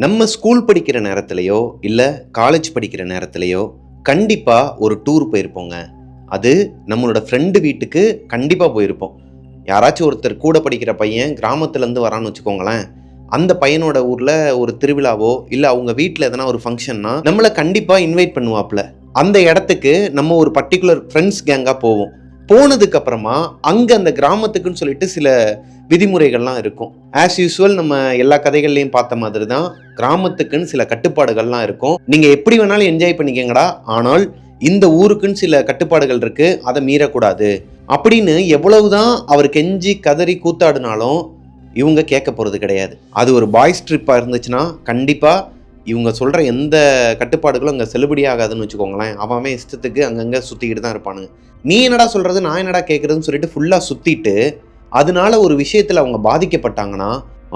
நம்ம ஸ்கூல் படிக்கிற நேரத்திலையோ இல்லை காலேஜ் படிக்கிற நேரத்திலையோ கண்டிப்பாக ஒரு டூர் போயிருப்போங்க. அது நம்மளோட ஃப்ரெண்டு வீட்டுக்கு கண்டிப்பாக போயிருப்போம். யாராச்சும் ஒருத்தர் கூட படிக்கிற பையன் கிராமத்துலேருந்து வரான்னு வச்சுக்கோங்களேன். அந்த பையனோட ஊரில் ஒரு திருவிழாவோ இல்லை அவங்க வீட்டில் எதனா ஒரு ஃபங்க்ஷன்னா நம்மளை கண்டிப்பாக இன்வைட் பண்ணுவாப்புல. அந்த இடத்துக்கு நம்ம ஒரு பர்டிகுலர் ஃப்ரெண்ட்ஸ் கேங்காக போவோம். போனதுக்கு அப்புறமா அங்கே அந்த கிராமத்துக்குன்னு சொல்லிட்டு சில விதிமுறைகள்லாம் இருக்கும். ஆஸ் யூஸ்வல் நம்ம எல்லா கதைகள்லையும் பார்த்த மாதிரி தான் கிராமத்துக்குன்னு சில கட்டுப்பாடுகள்லாம் இருக்கும். நீங்கள் எப்படி வேணாலும் என்ஜாய் பண்ணிக்கங்கடா, ஆனால் இந்த ஊருக்குன்னு சில கட்டுப்பாடுகள் இருக்கு, அதை மீறக்கூடாது அப்படின்னு எவ்வளவுதான் அவர் கெஞ்சி கதறி கூத்தாடினாலும் இவங்க கேட்க போகிறது கிடையாது. அது ஒரு பாய்ஸ் ட்ரிப்பாக இருந்துச்சுன்னா கண்டிப்பாக இவங்க சொல்கிற எந்த கட்டுப்பாடுகளும் அங்கே செல்லுபடியாகாதுன்னு வச்சுக்கோங்களேன். அவன் இஷ்டத்துக்கு அங்கங்கே சுற்றிக்கிட்டு தான் இருப்பானுங்க. நீ என்னடா சொல்கிறது, நான் என்னடா கேட்குறதுன்னு சொல்லிட்டு ஃபுல்லாக சுற்றிட்டு அதனால ஒரு விஷயத்தில் அவங்க பாதிக்கப்பட்டாங்கன்னா,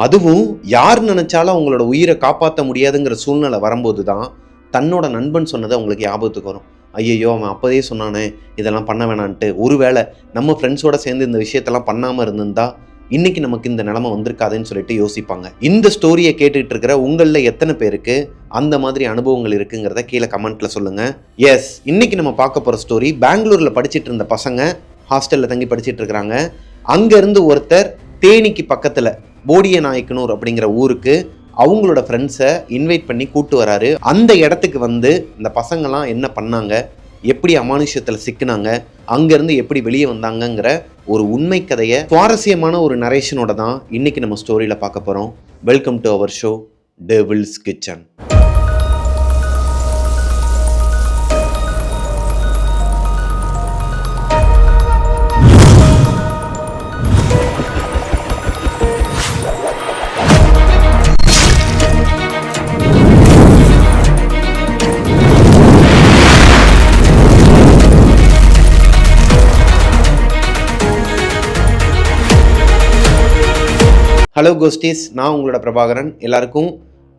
அதுவும் யார் நினைச்சாலும் அவங்களோட உயிரை காப்பாற்ற முடியாதுங்கிற சூழ்நிலை வரும்போது தான் தன்னோட நண்பன் சொன்னது அவங்களுக்கு ஞாபகத்துக்கு வரும். ஐயையோ, அவன் அப்போதே சொன்னானே இதெல்லாம் பண்ண வேணான்ட்டு, ஒருவேளை நம்ம ஃப்ரெண்ட்ஸோட சேர்ந்து இந்த விஷயத்தெல்லாம் பண்ணாமல் இருந்திருந்தா இன்னைக்கு நமக்கு இந்த நிலைமை வந்திருக்காதுன்னு சொல்லிட்டு யோசிப்பாங்க. இந்த ஸ்டோரியை கேட்டுட்டு இருக்கிற உங்களில் எத்தனை பேருக்கு அந்த மாதிரி அனுபவங்கள் இருக்குங்கிறத கீழே கமெண்ட்ல சொல்லுங்க. எஸ், இன்னைக்கு நம்ம பார்க்க போகிற ஸ்டோரி பெங்களூரில் படிச்சுட்டு இருந்த பசங்க ஹாஸ்டலில் தங்கி படிச்சுட்டு இருக்கிறாங்க. அங்கேருந்து ஒருத்தர் தேனிக்கு பக்கத்தில் போடியநாயக்கனூர் அப்படிங்கிற ஊருக்கு அவங்களோட ஃப்ரெண்ட்ஸை இன்வைட் பண்ணி கூட்டு வராரு. அந்த இடத்துக்கு வந்து இந்த பசங்கள்லாம் என்ன பண்ணாங்க, எப்படி அமானுஷ்யத்தில் சிக்கினாங்க, அங்கேருந்து எப்படி வெளியே வந்தாங்கங்கிற ஒரு உண்மை கதையை சுவாரஸ்யமான ஒரு நரேஷனோட தான் இன்னைக்கு நம்ம ஸ்டோரியில் பார்க்க போகிறோம். Welcome to our show Devil's Kitchen. Hello ghosties, நான் உங்களோட பிரபாகரன். எல்லாருக்கும்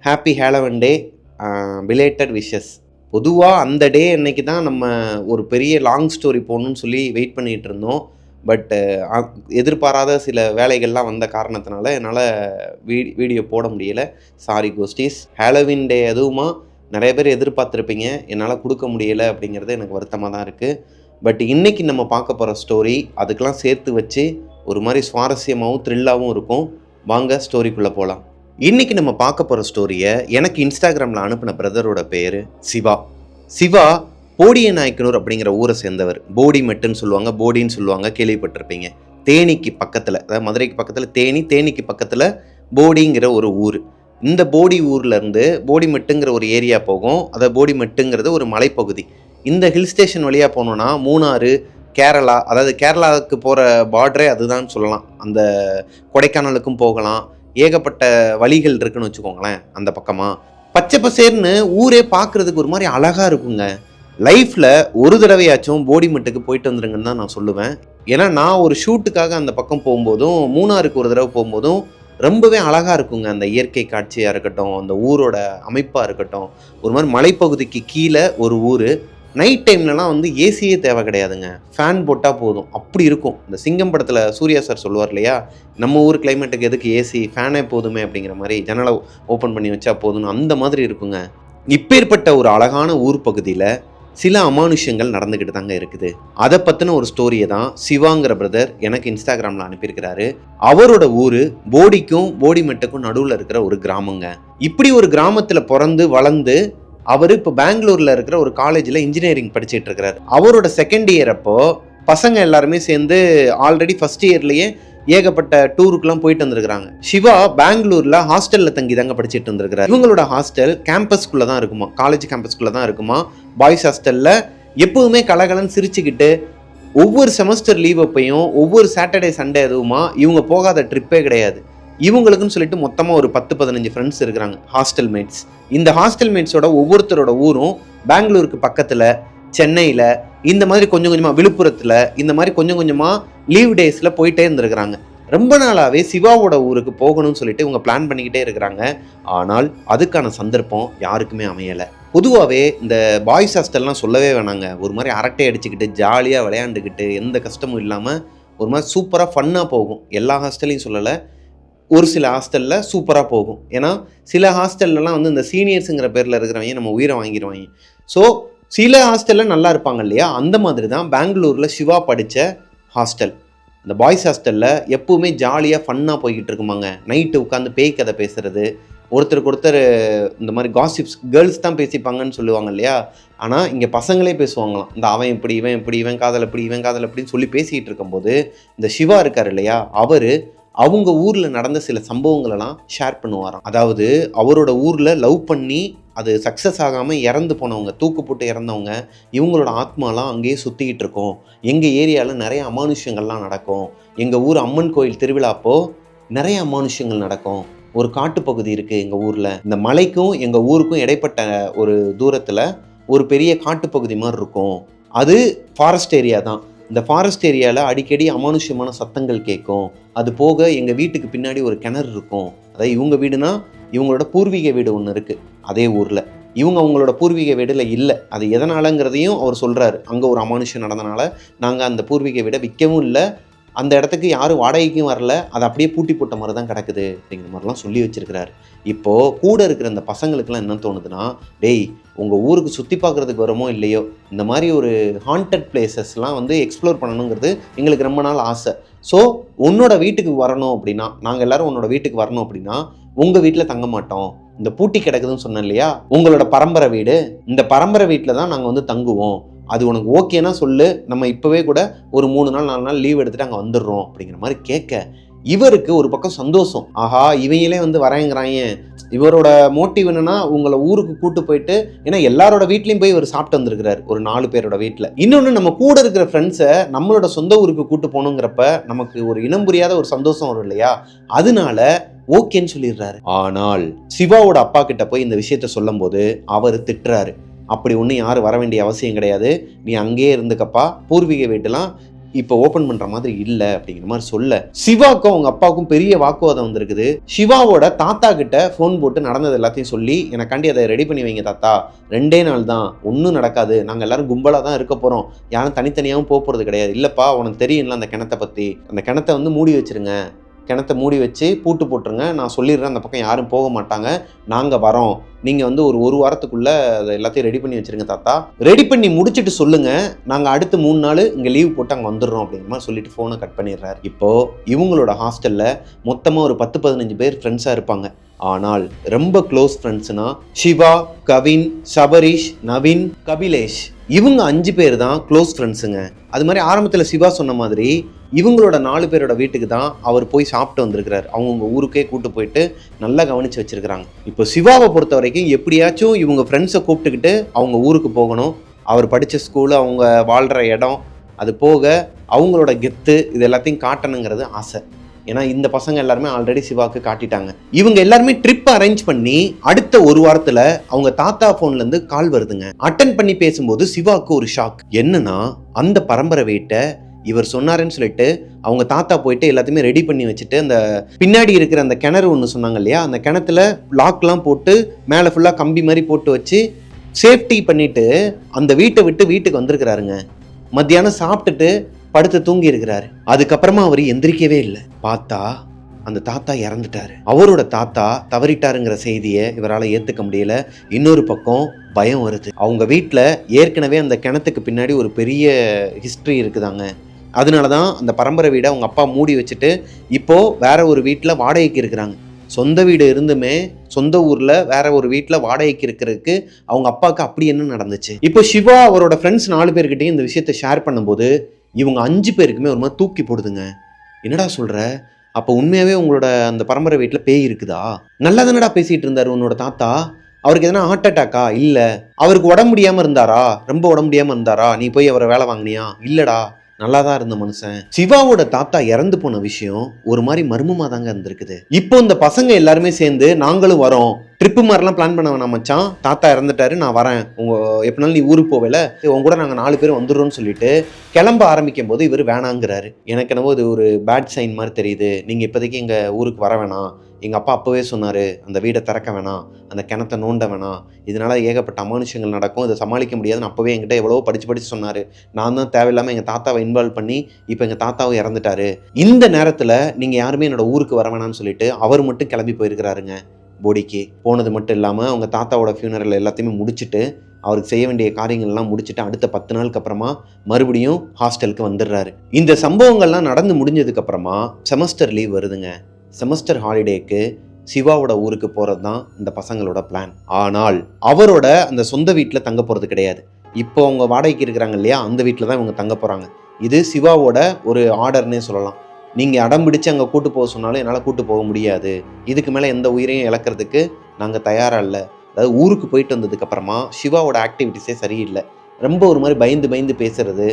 happy Halloween day, belated wishes. பொதுவாக அந்த டே அன்னைக்கு தான் நம்ம ஒரு பெரிய லாங் ஸ்டோரி போகணுன்னு சொல்லி வெயிட் பண்ணிகிட்டு இருந்தோம். பட் எதிர்பாராத சில வேலைகள்லாம் வந்த காரணத்தினால என்னால் வீடியோ போட முடியலை. சாரி கோஸ்டீஸ். ஹாலோவின் டே அதுவுமா நிறைய பேர் எதிர்பார்த்துருப்பீங்க, என்னால் கொடுக்க முடியலை அப்படிங்கிறது எனக்கு வருத்தமாக தான் இருக்குது. பட் இன்றைக்கி நம்ம பார்க்க போகிற ஸ்டோரி அதுக்கெலாம் சேர்த்து வச்சு ஒரு மாதிரி சுவாரஸ்யமாகவும் த்ரில்லாகவும் இருக்கும். வாங்க ஸ்டோரிக்குள்ளே போகலாம். இன்றைக்கி நம்ம பார்க்க போகிற ஸ்டோரியை எனக்கு இன்ஸ்டாகிராமில் அனுப்பின பிரதரோட பேர் சிவா. சிவா போடியநாயக்கனூர் அப்படிங்கிற ஊரை சேர்ந்தவர். போடிமெட்டுன்னு சொல்லுவாங்க, போடின்னு சொல்லுவாங்க, கேள்விப்பட்டிருப்பீங்க. தேனிக்கு பக்கத்தில், அதாவது மதுரைக்கு பக்கத்தில் தேனிக்கு பக்கத்தில் போடிங்கிற ஒரு ஊர். இந்த போடி ஊர்லேருந்து போடிமெட்டுங்கிற ஒரு ஏரியா போகும். அதாவது போடிமெட்டுங்கிறது ஒரு மலைப்பகுதி. இந்த ஹில் ஸ்டேஷன் வழியாக போனோன்னா மூணாறு, கேரளா, அதாவது கேரளாவுக்கு போகிற பார்டரே அதுதான் சொல்லலாம். அந்த கொடைக்கானலுக்கும் போகலாம். ஏகப்பட்ட வழிகள் இருக்குன்னு வச்சுக்கோங்களேன். அந்த பக்கமாக பச்சை பசேர்னு ஊரே பார்க்குறதுக்கு ஒரு மாதிரி அழகாக இருக்குங்க. லைஃப்பில் ஒரு தடவையாச்சும் போடிமெட்டுக்கு போயிட்டு வந்துருங்கன்னு தான் நான் சொல்லுவேன். ஏன்னா நான் ஒரு ஷூட்டுக்காக அந்த பக்கம் போகும்போதும் மூணாருக்கு ஒரு தடவை போகும்போதும் ரொம்பவே அழகாக இருக்குங்க. அந்த இயற்கை காட்சியாக இருக்கட்டும், அந்த ஊரோட அமைப்பாக இருக்கட்டும், ஒரு மாதிரி மலைப்பகுதிக்கு கீழே ஒரு ஊர். நைட் டைம்லலாம் வந்து ஏசியே தேவை கிடையாதுங்க, ஃபேன் போட்டால் போதும், அப்படி இருக்கும். இந்த சிங்கம் படத்தில் சூர்யா சார் சொல்லுவார் இல்லையா, நம்ம ஊர் கிளைமேட்டுக்கு எதுக்கு ஏசி, ஃபேனே போதுமே அப்படிங்கிற மாதிரி, ஜன்னலை ஓப்பன் பண்ணி வச்சா போதும்னு அந்த மாதிரி இருக்குங்க. இப்பேற்பட்ட ஒரு அழகான ஊர் பகுதியில் சில அமானுஷ்யங்கள் நடந்துக்கிட்டு தாங்க இருக்குது. அதை பற்றின ஒரு ஸ்டோரியை தான் சிவாங்கிற பிரதர் எனக்கு இன்ஸ்டாகிராமில் அனுப்பியிருக்கிறாரு. அவரோட ஊர் போடிக்கும் போடிமெட்டுக்கும் நடுவில் இருக்கிற ஒரு கிராமங்க. இப்படி ஒரு கிராமத்தில் பிறந்து வளர்ந்து அவர் இப்போ பெங்களூரில் இருக்கிற ஒரு காலேஜில் இன்ஜினியரிங் படிச்சுட்டு இருக்கிறார். அவரோட செகண்ட் இயர் அப்போ பசங்க எல்லாருமே சேர்ந்து ஆல்ரெடி ஃபர்ஸ்ட் இயர்லேயே ஏகப்பட்ட டூருக்குலாம் போயிட்டு வந்துருக்குறாங்க. சிவா பெங்களூரில் ஹாஸ்டலில் தங்கி தாங்க படிச்சுட்டு வந்துருக்கிறார். இவங்களோட ஹாஸ்டல் கேம்பஸ்குள்ளே தான் இருக்குமா, காலேஜ் கேம்பஸ்குள்ளே தான் இருக்குமா. பாய்ஸ் ஹாஸ்டலில் எப்போதுமே கலகலன்னு சிரிச்சுக்கிட்டு ஒவ்வொரு செமஸ்டர் லீவ் அப்பையும் ஒவ்வொரு சாட்டர்டே சண்டே எதுவுமா இவங்க போகாத ட்ரிப்பே கிடையாது. இவங்களுக்குன்னு சொல்லிட்டு மொத்தமாக ஒரு 10-15 ஃப்ரெண்ட்ஸ் இருக்கிறாங்க, ஹாஸ்டல் மேட்ஸ். இந்த ஹாஸ்டல் மேட்ஸோட ஒவ்வொருத்தரோட ஊரும் பெங்களூருக்கு பக்கத்தில், சென்னையில், இந்த மாதிரி கொஞ்சம் கொஞ்சமாக விழுப்புரத்தில், இந்த மாதிரி கொஞ்சம் கொஞ்சமாக லீவ் டேஸில் போயிட்டே இருந்திருக்கிறாங்க. ரொம்ப நாளாகவே சிவாவோட ஊருக்கு போகணும்னு சொல்லிட்டு இவங்க பிளான் பண்ணிக்கிட்டே இருக்கிறாங்க. ஆனால் அதுக்கான சந்தர்ப்பம் யாருக்குமே அமையலை. பொதுவாகவே இந்த பாய்ஸ் ஹாஸ்டல்லாம் சொல்லவே வேணாங்க. ஒரு மாதிரி அரட்டை அடிச்சுக்கிட்டு ஜாலியாக விளையாண்டுக்கிட்டு எந்த கஷ்டமும் இல்லாமல் ஒரு மாதிரி சூப்பராக ஃபன்னாக போகும். எல்லா ஹாஸ்டல்லையும் சொல்லலை, ஒரு சில ஹாஸ்டலில் சூப்பராக போகும். ஏன்னா சில ஹாஸ்டல்லலாம் வந்து இந்த சீனியர்ஸுங்கிற பேரில் இருக்கிறவங்க நம்ம உயிரை வாங்கிடுவாங்க. ஸோ சில ஹாஸ்டலில் நல்லா இருப்பாங்க இல்லையா, அந்த மாதிரி தான் பெங்களூரில் சிவா படித்த ஹாஸ்டல். இந்த பாய்ஸ் ஹாஸ்டலில் எப்போவுமே ஜாலியாக ஃபன்னாக போய்கிட்டு இருக்குமாங்க. நைட்டு உட்காந்து பேய் கதை பேசுகிறது, ஒருத்தருக்கு ஒருத்தர் இந்த மாதிரி காசிப்ஸ் கேர்ள்ஸ் தான் பேசிப்பாங்கன்னு சொல்லுவாங்க இல்லையா, ஆனால் இங்கே பசங்களே பேசுவாங்களாம். இந்த அவன் இப்படி, இவன் இப்படி, இவன் காதல் இப்படி, இவன் காதல் இப்படின்னு சொல்லி பேசிக்கிட்டு இருக்கும்போது இந்த சிவா இருக்கார் இல்லையா, அவர் அவங்க ஊரில் நடந்த சில சம்பவங்களெல்லாம் ஷேர் பண்ணுவாராம். அதாவது அவரோட ஊரில் லவ் பண்ணி அது சக்ஸஸ் ஆகாமல் இறந்து போனவங்க, தூக்கு போட்டு இறந்தவங்க, இவங்களோட ஆத்மாலாம் அங்கேயே சுற்றிக்கிட்டு இருக்கோம். எங்கள் ஏரியாவில் நிறைய அமானுஷ்யங்கள்லாம் நடக்கும். எங்கள் ஊர் அம்மன் கோயில் திருவிழாப்போ நிறைய அமானுஷ்யங்கள் நடக்கும். ஒரு காட்டுப்பகுதி இருக்குது எங்கள் ஊரில். இந்த மலைக்கும் எங்கள் ஊருக்கும் இடைப்பட்ட ஒரு தூரத்தில் ஒரு பெரிய காட்டுப்பகுதி மாதிரி இருக்கும். அது ஃபாரஸ்ட் ஏரியா தான். இந்த ஃபாரஸ்ட் ஏரியாவில் அடிக்கடி அமானுஷ்யமான சத்தங்கள் கேட்கும். அது போக எங்கள் வீட்டுக்கு பின்னாடி ஒரு கிணறு இருக்கும். அதாவது இவங்க வீடுனா இவங்களோட பூர்வீக வீடு ஒன்று இருக்குது அதே ஊரில். இவங்க அவங்களோட பூர்வீக வீடில் இல்லை. அது எதனாலங்கிறதையும் அவர் சொல்கிறாரு. அங்கே ஒரு அமானுஷ்யம் நடந்தனால நாங்கள் அந்த பூர்வீக வீடை விற்கவும் இல்லை, அந்த இடத்துக்கு யாரும் வாடகைக்கும் வரல, அதை அப்படியே பூட்டி போட்ட மாதிரி தான் கிடக்குது அப்படிங்கிற மாதிரிலாம் சொல்லி வச்சிருக்கிறாரு. இப்போது கூட இருக்கிற அந்த பசங்களுக்குலாம் என்ன தோணுதுன்னா, டேய் உங்கள் ஊருக்கு சுற்றி பார்க்குறதுக்கு வரமோ இல்லையோ, இந்த மாதிரி ஒரு ஹாண்டட் பிளேசஸ்லாம் வந்து எக்ஸ்ப்ளோர் பண்ணணுங்கிறது எங்களுக்கு ரொம்ப நாள் ஆசை. ஸோ உன்னோட வீட்டுக்கு வரணும் அப்படின்னா, நாங்கள் எல்லோரும் உன்னோட வீட்டுக்கு வரணும் அப்படின்னா உங்கள் வீட்டில் தங்க மாட்டோம். இந்த பூட்டி கிடக்குதுன்னு சொன்னேன் இல்லையா, உங்களோட பரம்பரை வீடு, இந்த பரம்பரை வீட்டில் தான் நாங்கள் வந்து தங்குவோம். அது உனக்கு ஓகேனா சொல்லு, நம்ம இப்போவே கூட ஒரு 3 நாள் 4 நாள் லீவ் எடுத்துகிட்டு அங்கே வந்துடுறோம் அப்படிங்கிற மாதிரி கேட்க, இவருக்கு ஒரு பக்கம் சந்தோஷம். ஆஹா இவங்களே வந்து வரேங்கிறாங்க. இவரோட மோட்டிவ் என்னன்னா உங்களை ஊருக்கு கூட்டு போயிட்டு, ஏன்னா எல்லாரோட வீட்லையும் போய் இவர் சாப்பிட்டு வந்திருக்கிறார் ஒரு 4 பேரோட வீட்டில். இன்னொன்று நம்ம கூட இருக்கிற ஃப்ரெண்ட்ஸை நம்மளோட சொந்த ஊருக்கு கூட்டு போகணுங்கிறப்ப நமக்கு ஒரு இனம் புரியாத ஒரு சந்தோஷம் வரும் இல்லையா, அதனால ஓகேன்னு சொல்லிடுறாரு. ஆனால் சிவாவோட அப்பா கிட்ட போய் இந்த விஷயத்த சொல்லும் போது அவர் திட்டுறாரு. அப்படி ஒன்றும் யாரும் வர வேண்டிய அவசியம் கிடையாது, நீ அங்கேயே இருந்துக்கப்பா, பூர்வீக வீட்டெல்லாம் இப்போ ஓப்பன் பண்ணுற மாதிரி இல்லை அப்படிங்கிற மாதிரி சொல்ல, சிவாவுக்கும் அவங்க அப்பாவுக்கும் பெரிய வாக்குவாதம் வந்திருக்குது. சிவாவோட தாத்தா கிட்ட ஃபோன் போட்டு நடந்தது எல்லாத்தையும் சொல்லி, எனக்காண்டி அதை ரெடி பண்ணி வைங்க தாத்தா, 2 நாள் தான், ஒன்றும் நடக்காது, நாங்கள் எல்லாரும் கும்பலாக தான் இருக்க போகிறோம், யாரும் தனித்தனியாகவும் போகிறது கிடையாது. இல்லைப்பா உனக்கு தெரியும்ல அந்த கிணத்தை பற்றி, அந்த கிணத்தை வந்து மூடி வச்சிருங்க, கிணத்தை மூடி வச்சு பூட்டு போட்டுருங்க, நான் சொல்லிடுறேன், அந்த பக்கம் யாரும் போக மாட்டாங்க, நாங்கள் வரோம், நீங்கள் வந்து ஒரு வாரத்துக்குள்ளே அதை எல்லாத்தையும் ரெடி பண்ணி வச்சுருங்க தாத்தா, ரெடி பண்ணி முடிச்சுட்டு சொல்லுங்கள், நாங்கள் அடுத்து 3 நாள் இங்கே லீவ் போட்டு அங்கே வந்துடுறோம் அப்படிங்கிற மாதிரி சொல்லிட்டு ஃபோனை கட் பண்ணிடுறாரு. இப்போது இவங்களோட ஹாஸ்டலில் மொத்தமாக ஒரு 10-15 பேர் ஃப்ரெண்ட்ஸாக இருப்பாங்க. ஆனால் ரொம்ப க்ளோஸ் ஃப்ரெண்ட்ஸ்னா சிவா, கவின், சபரீஷ், நவீன், கபிலேஷ், இவங்க 5 பேர் தான் க்ளோஸ் ஃப்ரெண்ட்ஸுங்க. அது மாதிரி ஆரம்பத்தில் சிவா சொன்ன மாதிரி இவங்களோட 4 பேரோட வீட்டுக்கு தான் அவர் போய் சாப்பிட்டு வந்திருக்கிறார். அவங்கவுங்க ஊருக்கே கூட்டு போயிட்டு நல்லா கவனித்து வச்சுருக்கிறாங்க. இப்போ சிவாவை பொறுத்த வரைக்கும் எப்படியாச்சும் இவங்க ஃப்ரெண்ட்ஸை கூப்பிட்டுக்கிட்டு அவங்க ஊருக்கு போகணும். அவர் படித்த ஸ்கூலு, அவங்க வாழ்கிற இடம், அது போக அவங்களோட கெத்து, இது எல்லாத்தையும் காட்டணுங்கிறது ஆசை. ஏன்னா இந்த பசங்க எல்லாருமே ஆல்ரெடி சிவாவுக்கு காட்டிட்டாங்க. இவங்க எல்லாருமே ட்ரிப் அரேஞ்ச் பண்ணி அடுத்த 1 வாரத்தில் அவங்க தாத்தா ஃபோன்லேருந்து கால் வருதுங்க. அட்டன் பண்ணி பேசும்போது சிவாவுக்கு ஒரு ஷாக். என்னன்னா அந்த பரம்பரை வீட்டை இவர் சொன்னாருன்னு சொல்லிட்டு அவங்க தாத்தா போயிட்டு எல்லாத்தையுமே ரெடி பண்ணி வச்சுட்டு, அந்த பின்னாடி இருக்கிற அந்த கிணறு ஒன்று சொன்னாங்க இல்லையா, அந்த கிணத்துல லாக்லாம் போட்டு மேலே ஃபுல்லாக கம்பி மாதிரி போட்டு வச்சு சேஃப்டி பண்ணிட்டு அந்த வீட்டை விட்டு வீட்டுக்கு வந்திருக்கிறாருங்க. மத்தியானம் சாப்பிட்டுட்டு படுத்து தூங்கி இருக்கிறாரு. அதுக்கப்புறமா அவர் எந்திரிக்கவே இல்லை. பார்த்தா அந்த தாத்தா இறந்துட்டாரு. அவரோட தாத்தா தவறிட்டாருங்கிற செய்தியை இவரால் ஏற்றுக்க முடியல. இன்னொரு பக்கம் பயம் வருது. அவங்க வீட்டில் ஏற்கனவே அந்த கிணத்துக்கு பின்னாடி ஒரு பெரிய ஹிஸ்ட்ரி இருக்குதாங்க. அதனால தான் அந்த பரம்பரை வீடை அவங்க அப்பா மூடி வச்சுட்டு இப்போது வேற ஒரு வீட்டில் வாடகைக்கு இருக்கிறாங்க. சொந்த வீடு இருந்துமே சொந்த ஊரில் வேற ஒரு வீட்டில் வாடகைக்கு இருக்கிறதுக்கு அவங்க அப்பாவுக்கு அப்படி என்ன நடந்துச்சு? இப்போ சிவா அவரோட ஃப்ரெண்ட்ஸ் 4 பேர்கிட்டையும் இந்த விஷயத்தை ஷேர் பண்ணும்போது இவங்க 5 பேருக்குமே ஒரு மாதிரி தூக்கி போடுதுங்க. என்னடா சொல்கிற? அப்போ உண்மையாகவே உங்களோட அந்த பரம்பரை வீட்டில் பேய் இருக்குதா? நல்லா தானடா பேசிகிட்டு இருந்தார் உன்னோட தாத்தா, அவருக்கு எதனா ஹார்ட் அட்டாக்கா? இல்லை. அவருக்கு உடம்பு முடியாமல் இருந்தாரா? ரொம்ப உடம்பு முடியாமல் இருந்தாரா? நீ போய் அவரை வேலை வாங்கினியா? இல்லைடா, நல்லா தான் இருந்த மனுஷன். சிவாவோட தாத்தா இறந்து போன விஷயம் ஒரு மாதிரி மர்மமாக தாங்க இருந்திருக்குது. இப்போ இந்த பசங்க எல்லாருமே சேர்ந்து நாங்களும் வரோம், ட்ரிப்பு மாதிரிலாம் பிளான் பண்ண வேணாம் மச்சான், தாத்தா இறந்துட்டாரு, நான் வரேன், எப்படினாலும் நீ ஊருக்கு போவேல, உங்க கூட நாங்கள் 4 பேர் வந்துடுறோம்னு சொல்லிட்டு கிளம்ப ஆரம்பிக்கும் போது இவர் வேணாங்கிறாரு. எனக்கு என்னவோ இது ஒரு பேட் சைன் மாதிரி தெரியுது. நீங்கள் இப்போதைக்கு எங்கள் ஊருக்கு வர வேணாம், எங்கள் அப்பா அப்போவே சொன்னார் அந்த வீடை திறக்க வேணாம், அந்த கிணத்தை நோண்ட வேணாம், இதனால ஏகப்பட்ட அமானுஷங்கள் நடக்கும், இதை சமாளிக்க முடியாதுன்னு அப்போவே என்கிட்ட எவ்வளவோ படித்து சொன்னார். நான் தான் தேவையில்லாமல் எங்கள் தாத்தாவை இன்வால்வ் பண்ணி இப்போ எங்கள் தாத்தாவும் இறந்துட்டாரு. இந்த நேரத்தில் நீங்கள் யாருமே என்னோட ஊருக்கு வர வேணாம்னு சொல்லிட்டு அவர் மட்டும் கிளம்பி போயிருக்கிறாருங்க போடிக்கு. போனது மட்டும் இல்லாமல் அவங்க தாத்தாவோட ஃபியூனரல் எல்லாத்தையுமே முடிச்சுட்டு அவருக்கு செய்ய வேண்டிய காரியங்கள்லாம் முடிச்சுட்டு அடுத்த 10 நாளுக்கு அப்புறமா மறுபடியும் ஹாஸ்டலுக்கு வந்துடுறாரு. இந்த சம்பவங்கள்லாம் நடந்து முடிஞ்சதுக்கப்புறமா செமஸ்டர் லீவ் வருதுங்க. செமஸ்டர் ஹாலிடேக்கு சிவாவோட ஊருக்கு போகிறது தான் இந்த பசங்களோட பிளான். ஆனால் அவரோட அந்த சொந்த வீட்டில் தங்க போகிறது கிடையாது. இப்போ அவங்க வாடகைக்கு இருக்கிறாங்க இல்லையா, அந்த வீட்டில் தான் இவங்க தங்க போகிறாங்க. இது சிவாவோட ஒரு ஆர்டர்னே சொல்லலாம். நீங்கள் அடம் பிடிச்சி அங்கே கூட்டு போக சொன்னாலும் என்னால் கூட்டு போக முடியாது, இதுக்கு மேலே எந்த உயிரையும் இழக்கிறதுக்கு நாங்கள் தயாராக இல்லை. அதாவது ஊருக்கு போயிட்டு வந்ததுக்கப்புறமா சிவாவோட ஆக்டிவிட்டிஸே சரியில்லை. ரொம்ப ஒரு மாதிரி பயந்து பேசுறது,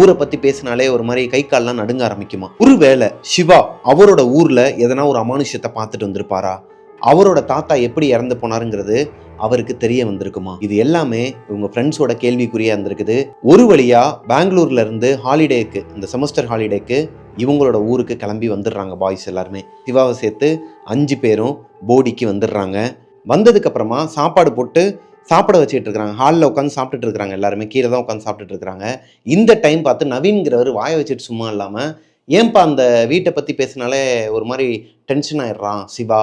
ஊரை பற்றி பேசினாலே ஒரு மாதிரி கை கால்லாம் நடுங்க ஆரம்பிக்குமா. ஒருவேளை சிவா அவரோட ஊரில் எதனா ஒரு அமானுஷத்தை பார்த்துட்டு வந்திருப்பாரா, அவரோட தாத்தா எப்படி இறந்து போனாருங்கிறது அவருக்கு தெரிய வந்திருக்குமா. இது எல்லாமே இவங்க ஃப்ரெண்ட்ஸோட கேள்விக்குறியா இருந்திருக்குது. ஒரு வழியா பெங்களூர்ல இருந்து ஹாலிடேக்கு, இந்த செமஸ்டர் ஹாலிடேக்கு இவங்களோட ஊருக்கு கிளம்பி வந்துடுறாங்க பாய்ஸ் எல்லாருமே. சிவாவை சேர்த்து 5 பேரும் போடிக்கு வந்துடுறாங்க. வந்ததுக்கு அப்புறமா சாப்பாடு போட்டு சாப்பிட வச்சுட்டு இருக்கிறாங்க. ஹாலில் உட்காந்து சாப்பிட்டுட்டு இருக்கிறாங்க, எல்லாருமே கீழே தான் உட்காந்து சாப்பிட்டுட்டு இருக்கிறாங்க. இந்த டைம் பார்த்து நவீன்கிறவர் வாயை வச்சுட்டு சும்மா இல்லாமல், ஏன்பா அந்த வீட்டை பற்றி பேசினாலே ஒரு மாதிரி டென்ஷன் ஆயிடுறான் சிவா,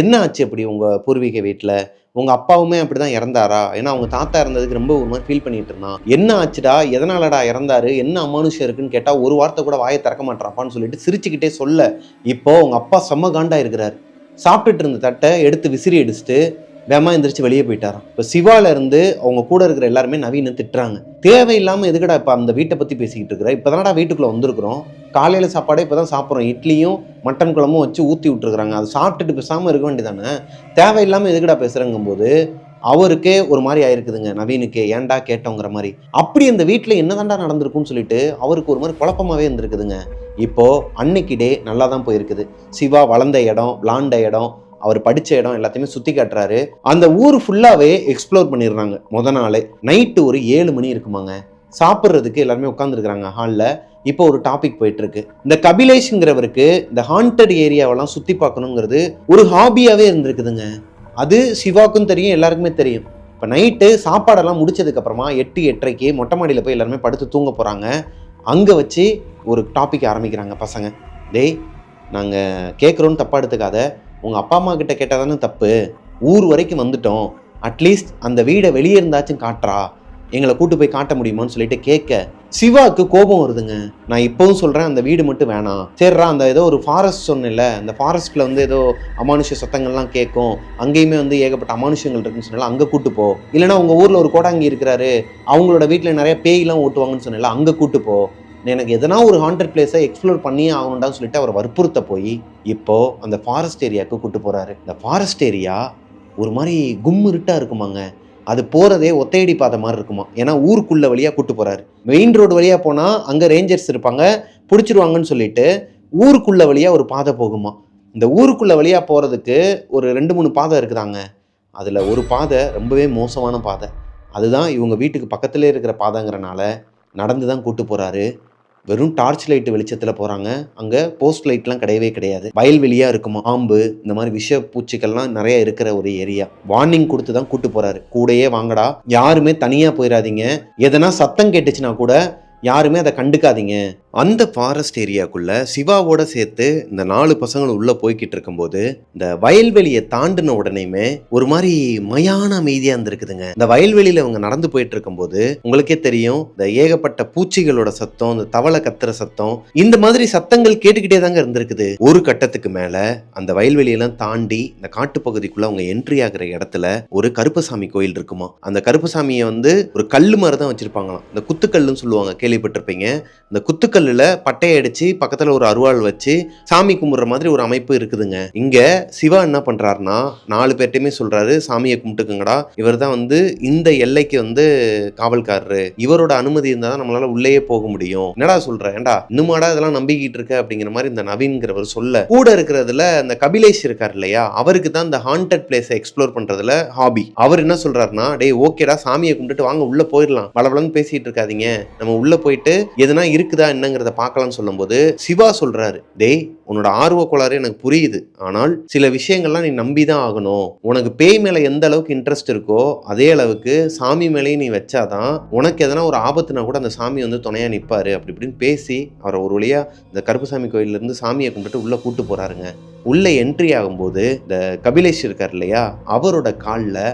என்ன ஆச்சு அப்படி உங்கள் பூர்வீக வீட்டில், உங்கள் அப்பாவுமே அப்படி தான் இறந்தாரா, ஏன்னா அவங்க தாத்தா இறந்ததுக்கு ரொம்ப ஒரு மாதிரி ஃபீல் பண்ணிட்டு இருந்தான், என்ன ஆச்சுடா, எதனாலடா இறந்தாரு, என்ன அமானுஷம் இருக்குன்னு கேட்டால் ஒரு வார்த்தை கூட வாயை திறக்க மாட்டான்ப்பான்னு சொல்லிட்டு சிரிச்சுக்கிட்டே சொல்ல, இப்போ உங்கள் அப்பா செம்ம காண்டா இருக்கிறார். சாப்பிட்டுட்டு இருந்த தட்டை எடுத்து விசிறி அடிச்சுட்டு வேமா எந்திரிச்சு வெளியே போயிட்டாராம். இப்போ சிவால இருந்து அவங்க கூட இருக்கிற எல்லாருமே நவீனை திட்டுறாங்க. தேவையில்லாமல் எதுக்கடா இப்போ அந்த வீட்டை பற்றி பேசிக்கிட்டு இருக்கிற, இப்போ தானடா வீட்டுக்குள்ளே வந்திருக்கிறோம், காலையில் சாப்பாடே இப்போ தான் சாப்பிட்றோம், இட்லியும் மட்டன் குழம்பும் வச்சு ஊற்றி விட்டுருக்குறாங்க, அதை சாப்பிட்டுட்டு பேசாமல் இருக்க வேண்டியதானே, தேவையில்லாமல் எதுக்கடா பேசுகிறங்கும் போது அவருக்கே ஒரு மாதிரி ஆயிருக்குதுங்க. நவீனுக்கே ஏன்டா கேட்டோங்கிற மாதிரி. அப்படி அந்த வீட்டில் என்னதான்டா நடந்திருக்குன்னு சொல்லிட்டு அவருக்கு ஒரு மாதிரி குழப்பமாகவே இருந்திருக்குதுங்க. இப்போ அன்னைக்கு டே நல்லா தான் போயிருக்குது. சிவா வளர்ந்த இடம், விளாண்ட இடம், அவர் படித்த இடம் எல்லாத்தையுமே சுற்றி காட்டுறாரு. அந்த ஊர் ஃபுல்லாகவே எக்ஸ்ப்ளோர் பண்ணிடுறாங்க. நாளே நைட்டு ஒரு 7 மணி இருக்குமாங்க. சாப்பிட்றதுக்கு எல்லாருமே உட்காந்துருக்குறாங்க ஹாலில். இப்போ ஒரு டாபிக் போயிட்டு இருக்கு. இந்த கபிலேஷ்ங்கிறவருக்கு இந்த ஹாண்டட் ஏரியாவெல்லாம் சுற்றி பார்க்கணுங்கிறது ஒரு ஹாபியாகவே இருந்திருக்குதுங்க. அது சிவாக்கும் தெரியும், எல்லாருக்குமே தெரியும். இப்போ நைட்டு சாப்பாடெல்லாம் முடிச்சதுக்கப்புறமா 8-8:30 மொட்டை மாடியில் போய் எல்லாருமே படுத்து தூங்க போகிறாங்க. அங்கே வச்சு ஒரு டாபிக் ஆரம்பிக்கிறாங்க பசங்க. டேய், நாங்கள் கேட்குறோன்னு தப்பாக எடுத்துக்காத, உங்கள் அப்பா அம்மா கிட்ட கேட்டால் தானே தப்பு, ஊர் வரைக்கும் வந்துட்டோம், அட்லீஸ்ட் அந்த வீடை வெளியே இருந்தாச்சும் காட்டுறா, எங்களை கூட்டு போய் காட்ட முடியுமான்னு சொல்லிட்டு கேட்க சிவாவுக்கு கோபம் வருதுங்க. நான் இப்போவும் சொல்கிறேன், அந்த வீடு மட்டும் வேணாம், சரிடா அந்த ஏதோ ஒரு ஃபாரஸ்ட் சொன்னேன்ல, அந்த ஃபாரஸ்ட்டில் வந்து ஏதோ அமானுஷ சத்தங்கள்லாம் கேட்கும், அங்கேயுமே வந்து ஏகப்பட்ட அமானுஷங்கள் இருக்குன்னு சொன்னால அங்கே கூட்டு போ, இல்லைனா உங்கள் ஊரில் ஒரு கோடாங்கி இருக்கிறாரு, அவங்களோட வீட்டில் நிறைய பேய்லாம் ஓட்டுவாங்கன்னு சொன்னால அங்கே கூட்டு போ, எனக்கு எதனா ஒரு ஹாண்டட் பிளேஸை எக்ஸ்ப்ளோர் பண்ணியே ஆகணும்டான்னு சொல்லிட்டு அவர் வற்புறுத்த போய் இப்போது அந்த ஃபாரஸ்ட் ஏரியாவுக்கு கூட்டு போகிறாரு. இந்த ஃபாரஸ்ட் ஏரியா ஒரு மாதிரி கும்மிருட்டாக இருக்குமாங்க. அது போகிறதே ஒத்தையடி பாதை மாதிரி இருக்குமா. ஏன்னா ஊருக்குள்ள வழியாக கூட்டு போகிறாரு. மெயின் ரோடு வழியாக போனால் அங்கே ரேஞ்சர்ஸ் இருப்பாங்க, பிடிச்சிருவாங்கன்னு சொல்லிட்டு ஊருக்குள்ள வழியாக ஒரு பாதை போகுமா. இந்த ஊருக்குள்ள வழியாக போகிறதுக்கு ஒரு 2-3 பாதை இருக்குதாங்க. அதில் ஒரு பாதை ரொம்பவே மோசமான பாதை. அதுதான் இவங்க வீட்டுக்கு பக்கத்துலேயே இருக்கிற பாதைங்கிறனால நடந்து தான் கூட்டு போகிறாரு. வெறும் டார்ச் லைட்டு வெளிச்சத்தில் போகிறாங்க. அங்கே போஸ்ட் லைட்லாம் கிடையவே கிடையாது. வயல்வெளியாக இருக்குமா, பாம்பு இந்த மாதிரி விஷ பூச்சிகள்லாம் நிறைய இருக்கிற ஒரு ஏரியா. வார்னிங் கொடுத்து தான் கூட்டு போகிறாரு. கூடையே வாங்கடா, யாருமே தனியாக போயிடாதீங்க, எதனா சத்தம் கேட்டுச்சுன்னா கூட யாருமே அதை கண்டுக்காதீங்க. அந்த ஃபாரஸ்ட் ஏரியாக்குள்ள சிவாவோட சேர்த்து இந்த 4 பசங்களும் உள்ள போய்கிட்டு இருக்கும்போது இந்த வயல்வெளியை தாண்டின உடனேயுமே ஒரு மாதிரி மயான அமைதியா இருந்திருக்குதுங்க. இந்த வயல்வெளியில அவங்க நடந்து போயிட்டு இருக்கும்போது உங்களுக்கே தெரியும், இந்த ஏகப்பட்ட பூச்சிகளோட சத்தம், இந்த தவளை கத்துற சத்தம், இந்த மாதிரி சத்தங்கள் கேட்டுக்கிட்டே தாங்க இருந்திருக்குது. ஒரு கட்டத்துக்கு மேல அந்த வயல்வெளியெல்லாம் தாண்டி இந்த காட்டுப்பகுதிக்குள்ள அவங்க என்ட்ரி ஆகிற இடத்துல ஒரு கருப்பசாமி கோயில் இருக்குமா. அந்த கருப்பசாமியை வந்து ஒரு கல்லு மாதிரி தான் வச்சிருப்பாங்களாம். இந்த குத்துக்கல்லுன்னு சொல்லுவாங்க, கேள்விப்பட்டிருப்பீங்க. இந்த குத்துக்கல்லுல பட்டையை அடிச்சு பக்கத்துல ஒரு அருவாள் வச்சு சாமி கும்பிடுற மாதிரி ஒரு அமைப்பு இருக்குதுங்க. இங்க சிவா என்ன பண்றாருன்னா 4 பேர்ட்டையுமே சொல்றாரு, சாமியை கும்பிட்டுக்குங்கடா, இவர் தான் வந்து இந்த எல்லைக்கு வந்து காவல்காரரு, இவரோட அனுமதி இருந்தா தான் நம்மளால உள்ளேயே போக முடியும். என்னடா சொல்ற, ஏண்டா இன்னுமாடா இதெல்லாம் நம்பிக்கிட்டு இருக்க அப்படிங்கிற மாதிரி இந்த நவீன்கிறவர் சொல்ல, கூட இருக்கிறதுல இந்த கபிலேஷ் இருக்காரு இல்லையா, அவருக்கு தான் இந்த ஹாண்டட் பிளேஸை எக்ஸ்ப்ளோர் பண்றதுல ஹாபி. அவர் என்ன சொல்றாருன்னா, டேய் ஓகேடா சாமியை கும்பிட்டு வாங்க உள்ள போயிடலாம், பலபலன்னு பேசிட்டு இருக்காதீங்க, நம்ம உள்ள போயிட்டு எதுனா இருக்குதா என்னங்கிறத பார்க்கலாம்னு சொல்லும்போது சிவா சொல்றாரு, டேய் உன்னோட ஆர்வ கோளாறு எனக்கு புரியுது, ஆனால் சில விஷயங்கள்லாம் நீ நம்பிதான் ஆகணும். உனக்கு பேய் மேல எந்த அளவுக்கு இன்ட்ரெஸ்ட் இருக்கோ அதே அளவுக்கு சாமி மேலேயும் நீ வச்சாதான் உனக்கு எதனா ஒரு ஆபத்துனா கூட அந்த சாமி வந்து துணையா நிற்பாரு அப்படி இப்படின்னு பேசி அவரை ஒரு வழியா இந்த கருப்புசாமி கோயில்ல இருந்து சாமியை கும்பிட்டு உள்ள கூட்டு போறாருங்க. உள்ள என்ட்ரி ஆகும்போது இந்த கபிலேஷ் இருக்கார் இல்லையா, அவரோட காலில்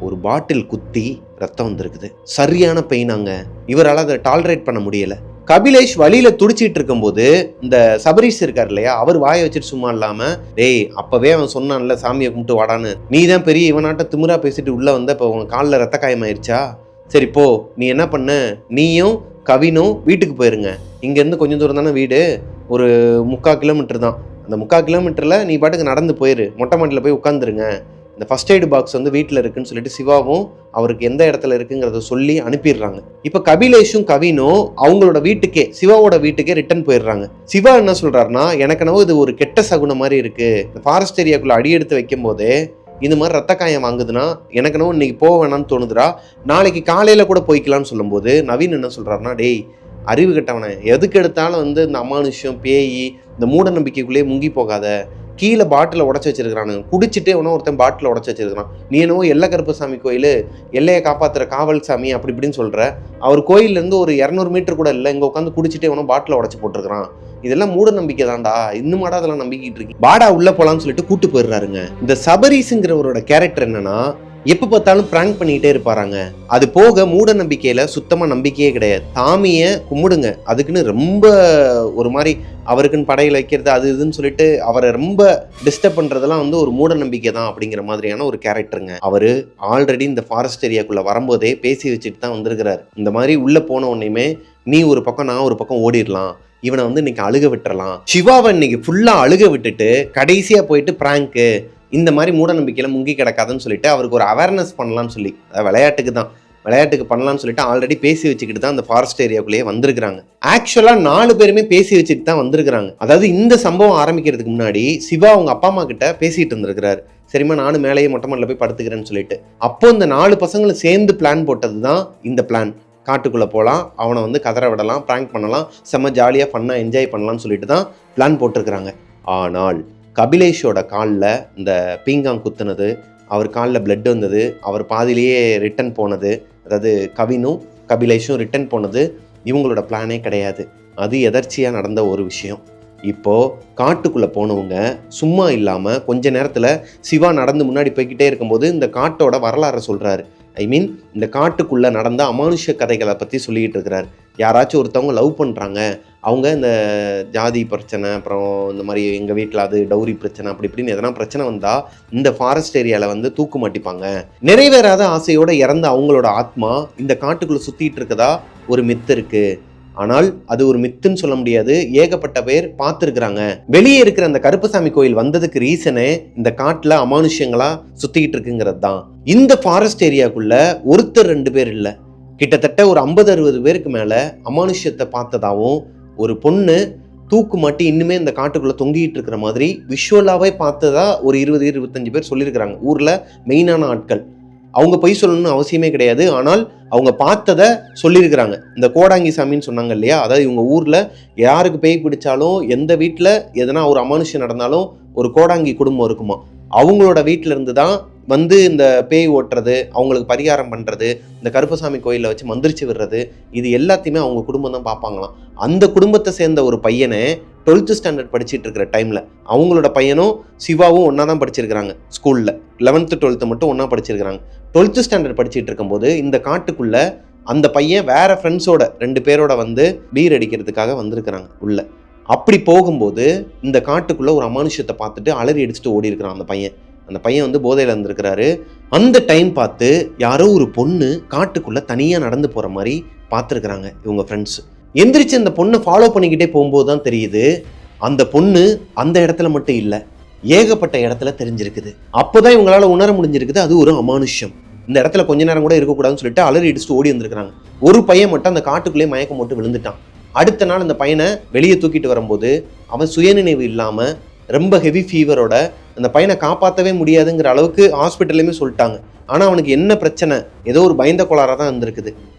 ஒரு பாட்டில் குத்தி ரத்தம் வந்திருக்குது. சரியான பெயினாங்க. இவரால் அதை டாலரேட் பண்ண முடியல. கபிலேஷ் வழியில துடிச்சிட்டு இருக்கும்போது இந்த சபரீஷ் இருக்கார் இல்லையா, அவர் வாயை வச்சுட்டு சும்மா இல்லாம, டேய் அப்பவே அவன் சொன்னான்ல சாமியை கும்பிட்டு வாடான்னு, நீ தான் பெரிய இவனாட்ட திமிரா பேசிட்டு உள்ள வந்த, இப்போ உன் காலில் ரத்த காயமாயிருச்சா, சரி போ, நீ என்ன பண்ண, நீயும் கவினும் வீட்டுக்கு போயிருங்க, இங்கேருந்து கொஞ்சம் தூரம் தானே வீடு, ஒரு 3/4 கிலோமீட்டர் தான், அந்த 3/4 கிலோமீட்டரில் நீ பாட்டுக்கு நடந்து போயிரு, மொட்டை மாட்டில் போய் உட்காந்துருங்க, இந்த ஃபர்ஸ்ட் எய்டு பாக்ஸ் வந்து வீட்டில் இருக்குன்னு சொல்லிட்டு சிவாவும் அவருக்கு எந்த இடத்துல இருக்குங்கிறத சொல்லி அனுப்பிடுறாங்க. இப்போ கபிலேஷும் கவினும் அவங்களோட வீட்டுக்கே, சிவாவோட வீட்டுக்கே ரிட்டர்ன் போயிடுறாங்க. சிவா என்ன சொல்றாருன்னா, எனக்கு என்னவோ இது ஒரு கெட்ட சகுனம் மாதிரி இருக்கு, இந்த ஃபாரஸ்ட் ஏரியாக்குள்ள அடி எடுத்து வைக்கும் போதே இந்த மாதிரி ரத்த காயம் வாங்குதுன்னா எனக்கு என்னவோ இன்னைக்கு போக வேணாம்னு தோணுதுரா, நாளைக்கு காலையில கூட போய்க்கலாம்னு சொல்லும்போது நவீன் என்ன சொல்றாருன்னா, டேய் அறிவு கட்டவனே, எதுக்கு எடுத்தாலும் வந்து இந்த அமானுஷ்யம் பேய் இந்த மூட நம்பிக்கைக்குள்ளேயே முங்கி போகாத, கீழே பாட்டில் உடச்சி வச்சிருக்கிறானுங்க, குடிச்சிட்டே ஒன்றும் ஒருத்தன் பாட்டில் உடச்சி வச்சிருக்கிறான், நீ என்னவோ எல்லை கருப்பசாமி கோயில் எல்லையை காப்பாற்றுற காவல் சாமி அப்படி இப்படின்னு சொல்கிற, அவர் கோயிலேருந்து ஒரு 200 மீட்டர் கூட இல்லை, இங்கே உட்காந்து குடிச்சிட்டே ஒன்றும் பாட்டில் உடச்சி போட்டிருக்கிறான், இதெல்லாம் மூட நம்பிக்கை தான்டா, இன்னுமாடா அதெல்லாம் நம்பிக்கிட்டு இருக்கு, பாடா உள்ள போலான்னு சொல்லிட்டு கூட்டு போயிடுறாருங்க. இந்த சபரீஸுங்கிறவரோட கேரக்டர் என்னன்னா, எப்போ பார்த்தாலும் பிராங்க் பண்ணிக்கிட்டே இருப்பாராங்க. அது போக மூட நம்பிக்கையில சுத்தமா நம்பிக்கையே கிடையாது. சாமிய கும்பிடுங்க, அதுக்குன்னு ரொம்ப ஒரு மாதிரி அவருக்குன்னு படையில் வைக்கிறது அது இதுன்னு சொல்லிட்டு அவரை ரொம்ப டிஸ்டர்ப் பண்றதெல்லாம் வந்து ஒரு மூட நம்பிக்கை தான் அப்படிங்கிற மாதிரியான ஒரு கேரக்டருங்க. அவரு ஆல்ரெடி இந்த ஃபாரஸ்ட் ஏரியாக்குள்ள வரும்போதே பேசி வச்சுட்டு தான் வந்திருக்கிறாரு. இந்த மாதிரி உள்ள போன உடனேயுமே நீ ஒரு பக்கம் நான் ஒரு பக்கம் ஓடிடலாம், இவனை வந்து இன்னைக்கு அழுக விட்டுறலாம், சிவாவை இன்னைக்கு ஃபுல்லா அழுக விட்டுட்டு கடைசியா போயிட்டு பிராங்கு இந்த மாதிரி மூட நம்பிக்கையில முங்கி கிடக்காதுன்னு சொல்லிட்டு அவருக்கு ஒரு அவேர்னஸ் பண்ணலாம்னு சொல்லி, விளையாட்டுக்கு பண்ணலாம்னு சொல்லிட்டு ஆல்ரெடி பேசி வச்சுக்கிட்டு தான் அந்த ஃபாரஸ்ட் ஏரியாக்குள்ளேயே வந்திருக்காங்க. ஆக்சுவலா 4 பேருமே பேசி வச்சுட்டு தான் வந்திருக்காங்க. அதாவது இந்த சம்பவம் ஆரம்பிக்கிறதுக்கு முன்னாடி சிவா அவங்க அப்பா அம்மா கிட்ட பேசிட்டு இருந்திருக்கிறாரு, சரிம்மா நானும் மேலேயே மொட்டை மாடியில் போய் படுத்துக்கிறேன்னு சொல்லிட்டு. அப்போ இந்த 4 பசங்களும் சேர்ந்து பிளான் போட்டது தான் இந்த பிளான். காட்டுக்குள்ளே போகலாம், அவனை வந்து கதற விடலாம், ப்ராங்க் பண்ணலாம், செம்ம ஜாலியாக ஃபன்னாக என்ஜாய் பண்ணலாம்னு சொல்லிட்டு தான் பிளான் போட்டிருக்கிறாங்க. ஆனால் கபிலேஷோட காலில் இந்த பீங்காங் குத்துனது, அவர் காலில் பிளட் வந்தது, அவர் பாதிலேயே ரிட்டன் போனது, அதாவது கவினும் கபிலேஷும் ரிட்டன் போனது இவங்களோட பிளானே கிடையாது. அது எதர்ச்சியாக நடந்த ஒரு விஷயம். இப்போது காட்டுக்குள்ளே போனவங்க சும்மா இல்லாமல் கொஞ்ச நேரத்தில் சிவா நடந்து முன்னாடி போய்கிட்டே இருக்கும்போது இந்த காட்டோட வரலாறை சொல்கிறாரு. இந்த காட்டுக்குள்ளே நடந்த அமானுஷ்ய கதைகளை பற்றி சொல்லிக்கிட்டு இருக்கிறார். யாராச்சும் ஒருத்தவங்க லவ் பண்ணுறாங்க, அவங்க இந்த ஜாதி பிரச்சனை, அப்புறம் இந்த மாதிரி எங்கள் வீட்டில் அது டௌரி பிரச்சனை அப்படி இப்படின்னு எதனா பிரச்சனை வந்தால் இந்த ஃபாரஸ்ட் ஏரியாவில் வந்து தூக்கு மாட்டிப்பாங்க. நிறைவேறாத ஆசையோடு இறந்த அவங்களோட ஆத்மா இந்த காட்டுக்குள்ளே சுற்றிட்டு இருக்கதா ஒரு மித்து இருக்குது. ஆனால் அது ஒரு மித்துன்னு சொல்ல முடியாது, ஏகப்பட்ட பேர் பார்த்துருக்குறாங்க. வெளியே இருக்கிற அந்த கருப்பசாமி கோயில் வந்ததுக்கு ரீசனே இந்த காட்டில் அமானுஷ்யங்களா சுற்றிக்கிட்டு இருக்குங்கிறது தான். இந்த ஃபாரஸ்ட் ஏரியாக்குள்ள ஒருத்தர் 2 பேர் இல்லை, கிட்டத்தட்ட ஒரு 50-60 பேருக்கு மேலே அமானுஷ்யத்தை பார்த்ததாகவும், ஒரு பொண்ணு தூக்கு மாட்டி இன்னுமே இந்த காட்டுக்குள்ளே தொங்கிட்டு இருக்கிற மாதிரி விஷுவலாகவே பார்த்ததா ஒரு 20-25 பேர் சொல்லியிருக்கிறாங்க. ஊரில் மெயினான ஆட்கள், அவங்க பொய் சொல்லணும்னு அவசியமே கிடையாது, ஆனால் அவங்க பார்த்ததை சொல்லியிருக்கிறாங்க. இந்த கோடாங்கி சாமின்னு சொன்னாங்க இல்லையா, அதாவது இவங்க ஊரில் யாருக்கு பேய் பிடிச்சாலும் எந்த வீட்டில் எதனா ஒரு அமானுஷ்யம் நடந்தாலும் ஒரு கோடாங்கி குடும்பம் இருக்குமா, அவங்களோட வீட்டில இருந்து தான் வந்து இந்த பேய் ஓட்டுறது, அவங்களுக்கு பரிகாரம் பண்ணுறது, இந்த கருப்பசாமி கோயிலில் வச்சு மந்திரிச்சு விடுறது, இது எல்லாத்தையுமே அவங்க குடும்பம் தான் பார்ப்பாங்களாம். அந்த குடும்பத்தை சேர்ந்த ஒரு பையனை 12th ஸ்டாண்டர்ட் படிச்சுட்டு இருக்கிற டைமில் அவங்களோட பையனும் சிவாவும் ஒன்றா தான் படிச்சிருக்கிறாங்க ஸ்கூலில். 11th 12th மட்டும் ஒன்றா படிச்சிருக்கிறாங்க. 12th ஸ்டாண்டர்ட் படிச்சுட்டு இருக்கும்போது இந்த காட்டுக்குள்ளே அந்த பையன் வேற ஃப்ரெண்ட்ஸோட 2 பேரோட வந்து பீர் அடிக்கிறதுக்காக வந்திருக்கிறாங்க உள்ள. அப்படி போகும்போது இந்த காட்டுக்குள்ளே ஒரு அமானுஷ்யத்தை பார்த்துட்டு அலறி அடிச்சுட்டு ஓடி இருக்கிறான் அந்த பையன் வந்து போதையில் இருந்திருக்கிறாரு. அந்த டைம் பார்த்து யாரோ ஒரு பொண்ணு காட்டுக்குள்ளே தனியாக நடந்து போகிற மாதிரி பார்த்துருக்குறாங்க இவங்க ஃப்ரெண்ட்ஸ். எந்திரிச்சு அந்த பொண்ணை ஃபாலோ பண்ணிக்கிட்டே போகும்போது தான் தெரியுது அந்த பொண்ணு அந்த இடத்துல மட்டும் இல்லை, ஏகப்பட்ட இடத்துல தெரிஞ்சிருக்குது. அப்போதான் இவங்களால உணர முடிஞ்சிருக்குது அது ஒரு அமானுஷ்யம். இந்த இடத்துல கொஞ்ச நேரம் கூட இருக்கக்கூடாதுன்னு சொல்லிட்டு அலறி அடிச்சுட்டு ஓடி வந்திருக்காங்க. ஒரு பையன் மட்டும் அந்த காட்டுக்குள்ளேயே மயக்கம் போட்டு விழுந்துட்டான். அடுத்த நாள் அந்த பையனை வெளியே தூக்கிட்டு வரும்போது அவன் சுயநினைவு இல்லாம ரொம்ப ஹெவி ஃபீவரோட அந்த பையனை காப்பாற்றவே முடியாதுங்கிற அளவுக்கு ஹாஸ்பிட்டல்லையுமே சொல்லிட்டாங்க. ஆனால் அவனுக்கு என்ன பிரச்சனை, ஏதோ ஒரு பயந்த கோளாறாக தான் இருந்திருக்குது,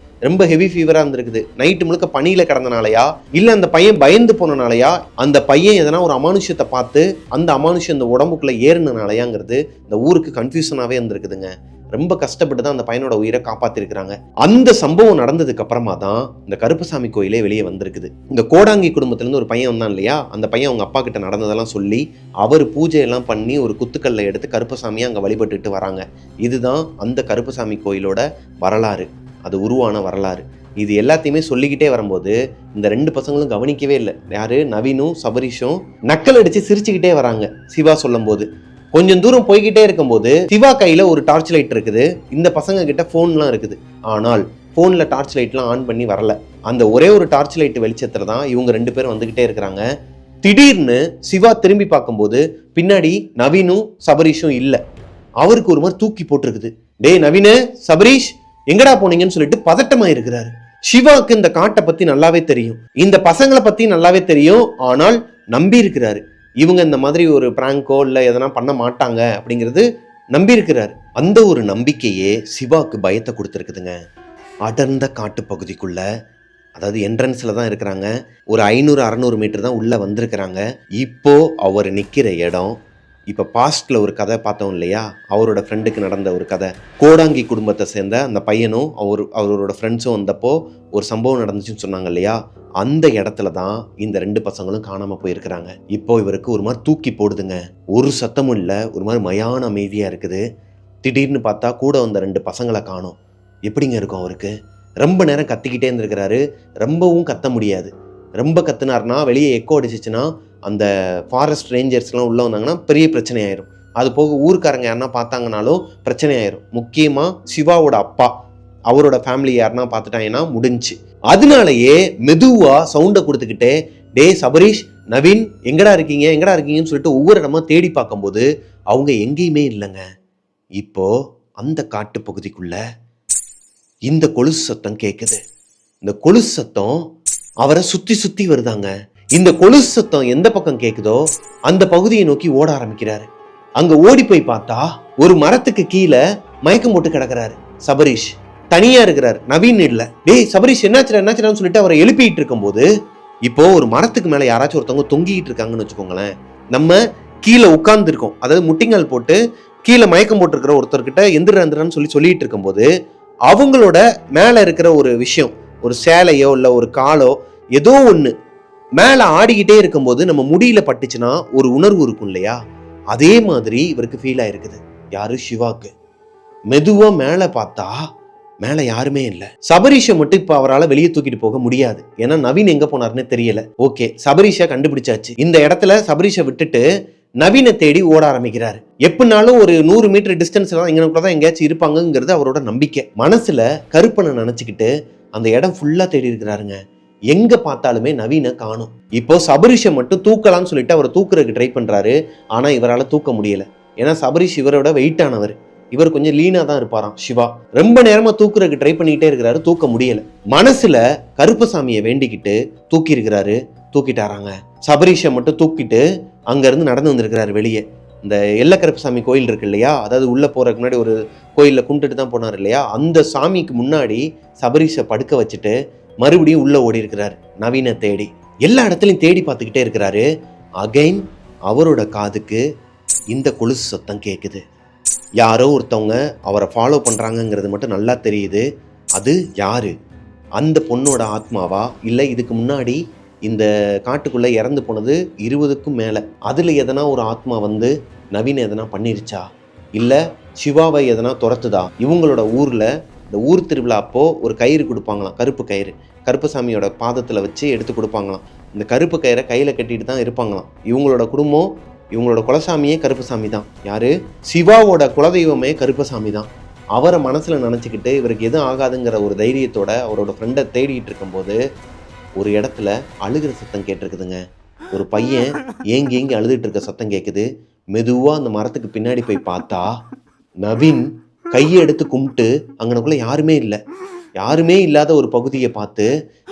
ரொம்ப ஹெவி ஃபீவராக இருந்திருக்குது. நைட்டு முழுக்க பனியில் கிடந்தனாலையா இல்லை அந்த பையன் பயந்து போனனாலையா, அந்த பையன் எதனா ஒரு அமானுஷ்யத்தை பார்த்து அந்த அமானுஷ்யம் இந்த உடம்புக்குள்ளே ஏறினாலையாங்கிறது இந்த ஊருக்கு கன்ஃபியூஷனாகவே இருந்திருக்குதுங்க. ரொம்ப கஷ்டப்பட்டு தான் அந்த பையனோட உயிரை காப்பாற்றிருக்கிறாங்க. அந்த சம்பவம் நடந்ததுக்கு அப்புறமா தான் இந்த கருப்பசாமி கோயிலே வெளியே வந்திருக்குது. இந்த கோடாங்கி குடும்பத்திலேருந்து ஒரு பையன் வந்தான் இல்லையா, அந்த பையன் அவங்க அப்பா கிட்ட நடந்ததெல்லாம் சொல்லி அவர் பூஜையெல்லாம் பண்ணி ஒரு குத்துக்கல்லை எடுத்து கருப்பசாமியை அங்கே வழிபட்டுட்டு வராங்க. இதுதான் அந்த கருப்பசாமி கோயிலோட வரலாறு, அது உருவான வரலாறு. இது எல்லாத்தையுமே சொல்லிக்கிட்டே வரும்போது இந்த 2 பசங்களும் கவனிக்கவே இல்லை. யாரு, நவீனும் சபரீஷும் நக்கல் அடிச்சு சிரிச்சுக்கிட்டே வராங்க சிவா சொல்லும் போது. கொஞ்சம் தூரம் போய்கிட்டே இருக்கும்போது சிவா கையில ஒரு டார்ச் லைட் இருக்குது, இந்த பசங்க கிட்ட போன்லாம் இருக்குது. ஆனால் போன்ல டார்ச் லைட்லாம் ஆன் பண்ணி வரல. அந்த ஒரே ஒரு டார்ச் லைட் வெளிச்சத்துல தான் இவங்க 2 பேரும் வந்துகிட்டே இருக்கிறாங்க. திடீர்னு சிவா திரும்பி பார்க்கும்போது பின்னாடி நவீனும் சபரீஷும் இல்ல. அவருக்கு ஒரு மாதிரி தூக்கி போட்டிருக்குது. டேய் நவீனு, சபரீஷ் எங்கடா போனீங்கன்னு சொல்லிட்டு பதட்டமா இருக்கிறாரு. சிவாவுக்கு இந்த காட்டை பத்தி நல்லாவே தெரியும், இந்த பசங்களை பத்தி நல்லாவே தெரியும். ஆனால் நம்பி இருக்கிறாரு, இவங்க இந்த மாதிரி ஒரு பிராங்கோ இல்லை எதனா பண்ண மாட்டாங்க அப்படிங்கிறது நம்பி இருக்கிறாரு. அந்த ஒரு நம்பிக்கையே சிவாவுக்கு பயத்தை கொடுத்துருக்குதுங்க. அடர்ந்த காட்டு பகுதிக்குள்ள, அதாவது என்ட்ரன்ஸில் தான் இருக்கிறாங்க. ஒரு 500-600 மீட்டர் தான் உள்ளே வந்திருக்கிறாங்க. இப்போ அவர் நிற்கிற இடம், இப்போ பாஸ்டில் ஒரு கதை பார்த்தோம் இல்லையா, அவரோட ஃப்ரெண்டுக்கு நடந்த ஒரு கதை. கோடாங்கி குடும்பத்தை சேர்ந்த அந்த பையனும் அவரோட ஃப்ரெண்ட்ஸும் வந்தப்போ ஒரு சம்பவம் நடந்துச்சுன்னு சொன்னாங்க இல்லையா, அந்த இடத்துல தான் இந்த 2 பசங்களும் காணாமல் போயிருக்கிறாங்க. இப்போ இவருக்கு ஒரு மாதிரி தூக்கி போடுதுங்க. ஒரு சத்தமும் இல்லை, ஒரு மாதிரி மயான அமைதியாக இருக்குது. திடீர்னு பார்த்தா கூட வந்த 2 பசங்களை காணோம். எப்படிங்க இருக்கும் அவருக்கு? ரொம்ப நேரம் கத்திக்கிட்டே இருந்திருக்கிறாரு. ரொம்பவும் கத்த முடியாது. ரொம்ப கத்துனார்னா வெளியே எக்கோ அடிச்சிச்சுன்னா அந்த ஃபாரஸ்ட் ரேஞ்சர்ஸ்லாம் உள்ளே வந்தாங்கன்னா பெரிய பிரச்சனை ஆயிரும். அது போக ஊருக்காரங்க யாருன்னா பார்த்தாங்கனாலும் பிரச்சனை ஆயிரும். முக்கியமாக சிவாவோட அப்பா, அவரோட ஃபேமிலி யாருன்னா பார்த்துட்டாங்கன்னா முடிஞ்சு. அதனாலயே மெதுவா சவுண்டை கொடுத்துக்கிட்டே, டே சபரீஷ், நவீன் எங்கடா இருக்கீங்கன்னு சொல்லிட்டு ஒவ்வொரு இடமா தேடி பார்க்கும்போது அவங்க எங்கேயுமே இல்லைங்க. இப்போ அந்த காட்டு பகுதிக்குள்ள இந்த கொலுசு சத்தம் கேட்குது. இந்த கொலுசு சத்தம் அவரை சுத்தி சுத்தி வருதாங்க. இந்த கொலுசு சத்தம் எந்த பக்கம் கேட்குதோ அந்த பகுதியை நோக்கி ஓட ஆரம்பிக்கிறாரு. அங்க ஓடி போய் பார்த்தா ஒரு மரத்துக்கு கீழே மயக்கம் போட்டு கிடக்கிறாரு சபரீஷ். தனியா இருக்கிறார், நவீன் இல்ல. டேய் சபரீஷ் என்னாச்சுன்னு சொல்லிட்டு அவரை எழுப்பிட்டு இருக்கும்போது இப்போ ஒரு மரத்துக்கு மேல யாராச்சும் ஒருத்தவங்க தொங்கிட்டு இருக்காங்கன்னு வச்சுக்கோங்களேன். நம்ம கீழே உட்கார்ந்து இருக்கோம், அதாவது முட்டிங்கால் போட்டு கீழே மயக்கம் போட்டிருக்கிற ஒருத்தர்கிட்ட எந்திரான்னு சொல்லிட்டு இருக்கும்போது அவங்களோட மேல இருக்கிற ஒரு விஷயம், ஒரு சேலையோ இல்ல ஒரு காலோ ஏதோ ஒண்ணு மேல ஆடிக்கிட்டே இருக்கும்போது நம்ம முடியில பட்டுச்சுன்னா ஒரு உணர்வு இருக்கும் இல்லையா, அதே மாதிரி இவருக்கு ஃபீல் ஆயிருக்குது. யாரு, சிவாக்கு. மெதுவா மேல பார்த்தா மேல யாருமே இல்ல. சபரீஷை மட்டும் இப்ப அவரால் வெளியே தூக்கிட்டு போக முடியாது, ஏன்னா நவீன் எங்க போனாருன்னு தெரியல. ஓகே, சபரீஷை கண்டுபிடிச்சாச்சு. இந்த இடத்துல சபரீஷை விட்டுட்டு நவீனை தேடி ஓட ஆரம்பிக்கிறாரு. எப்படினாலும் ஒரு 100 மீட்டர் டிஸ்டன்ஸ்ல தான் இங்கனக்குள்ளதான் எங்கேயாச்சும் இருப்பாங்கிறது அவரோட நம்பிக்கை. மனசுல கருப்பனை நினைச்சுக்கிட்டு அந்த இடம் ஃபுல்லா தேடி இருக்கிறாருங்க. எங்க பார்த்தாலுமே நவீனை காணும். இப்போ சபரீஷை மட்டும் தூக்கலாம்னு சொல்லிட்டு அவரை தூக்குறதுக்கு ட்ரை பண்றாரு. ஆனா இவரால் தூக்க முடியல, ஏன்னா சபரீஷ் இவரோட வெயிட் ஆனவர். இவர் கொஞ்சம் லீனா தான் இருப்பாராம் சிவா. ரொம்ப நேரமா தூக்குறதுக்கு ட்ரை பண்ணிக்கிட்டே இருக்கிறாரு, தூக்க முடியல. மனசுல கருப்பசாமியை வேண்டிக்கிட்டு தூக்கி இருக்கிறாரு, தூக்கிட்டாராங்க. சபரீஷை மட்டும் தூக்கிட்டு அங்க இருந்து நடந்து வந்திருக்கிறாரு வெளியே. இந்த எல்ல கருப்பசாமி கோயில் இருக்கு இல்லையா, அதாவது உள்ள போறதுக்கு முன்னாடி ஒரு கோயில்ல கும்பிட்டுட்டு தான் போனார் இல்லையா, அந்த சாமிக்கு முன்னாடி சபரீஷை படுக்க வச்சுட்டு மறுபடியும் உள்ள ஓடி இருக்கிறாரு நவீனை தேடி. எல்லா இடத்துலையும் தேடி பார்த்துக்கிட்டே இருக்கிறாரு. அகைன் அவரோட காதுக்கு இந்த கொலுசு சத்தம் கேட்குது. யாரோ ஒருத்தவங்க அவரை ஃபாலோ பண்ணுறாங்கங்கிறது மட்டும் நல்லா தெரியுது. அது யாரு? அந்த பொண்ணோட ஆத்மாவா, இல்லை இதுக்கு முன்னாடி இந்த காட்டுக்குள்ளே இறந்து போனது 20க்கும் மேலே, அதில் எதனா ஒரு ஆத்மா வந்து நவீனை எதனா பண்ணிருச்சா, இல்லை சிவாவை எதனா துரத்துதா? இவங்களோட ஊரில் இந்த ஊர் திருவிழா அப்போ ஒரு கயிறு கொடுப்பாங்களாம், கருப்பு கயிறு, கருப்பசாமியோட பாதத்தில் வச்சு எடுத்து கொடுப்பாங்களாம். இந்த கருப்பு கயிறை கையில் கட்டிட்டு தான் இருப்பாங்களாம். இவங்களோட குடும்பம், இவங்களோட குலசாமியே கருப்பசாமி தான். யாரு? சிவாவோட குலதெய்வமே கருப்பசாமி தான். அவரை மனசில் நினச்சிக்கிட்டு இவருக்கு எதுவும் ஆகாதுங்கிற ஒரு தைரியத்தோட அவரோட ஃப்ரெண்டை தேடிட்டு இருக்கும்போது ஒரு இடத்துல அழுகிற சத்தம் கேட்டிருக்குதுங்க. ஒரு பையன் ஏங்கி ஏங்கி அழுதுட்டு இருக்க சத்தம் கேட்குது. மெதுவாக அந்த மரத்துக்கு பின்னாடி போய் பார்த்தா நவீன் கையை எடுத்து கும்பிட்டு அங்கனக்குள்ளே யாருமே இல்லை. யாருமே இல்லாத ஒரு பகுதியை பார்த்து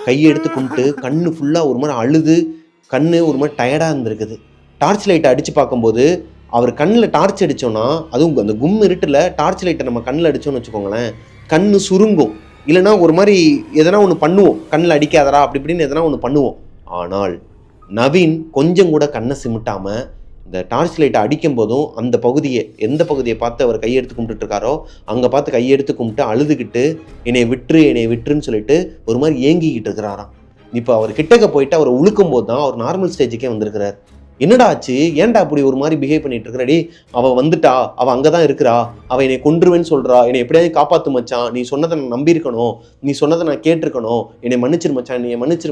கையை எடுத்து கும்பிட்டு கண்ணு ஃபுல்லாக ஒரு மாதிரி அழுது கண்ணு ஒரு மாதிரி டயர்டாக இருந்திருக்குது. டார்ச் லைட்டை அடித்து பார்க்கும்போது அவர் கண்ணில் டார்ச் அடித்தோன்னா, அதுவும் அந்த கும் இருட்டில் டார்ச் லைட்டை நம்ம கண்ணில் அடித்தோன்னு வச்சுக்கோங்களேன், கண்ணு சுருங்கும். இல்லைனா ஒரு மாதிரி எதனா ஒன்று பண்ணுவோம், கண்ணில் அடிக்காதரா அப்படி இப்படின்னு எதனா ஒன்று பண்ணுவோம். ஆனால் நவீன் கொஞ்சம் கூட கண்ணை சிமிட்டாமல் இந்த டார்ச் லைட்டை அடிக்கும் போதும் அந்த பகுதியை எந்த பகுதியை பார்த்து அவர் கையெடுத்து கும்பிட்டு இருக்காரோ அங்கே பார்த்து கையெடுத்து கும்பிட்டு அழுதுகிட்டு என்னை விட்டுருன்னு சொல்லிட்டு ஒரு மாதிரி ஏங்கிக்கிட்டு இருக்கிறாராம். இப்போ அவர் கிட்டக்க போயிட்டு அவர் உழுக்கும் போது தான் அவர் நார்மல் ஸ்டேஜுக்கே வந்திருக்கிறார். என்னடா ஆச்சு, ஏன்டா அப்படி ஒரு மாதிரி பிஹேவ் பண்ணிட்டு இருக்கிறாடி, அவள் வந்துட்டா, அவள் அங்கே தான் இருக்கிறா, அவள் என்னை கொன்றுவேன்னு சொல்கிறா, என்னை எப்படியாவது காப்பாற்று மச்சான், நீ சொன்னதை நான் நம்பியிருக்கணும், நீ சொன்னதை நான் கேட்டிருக்கணும், என்னை மன்னிச்சிரு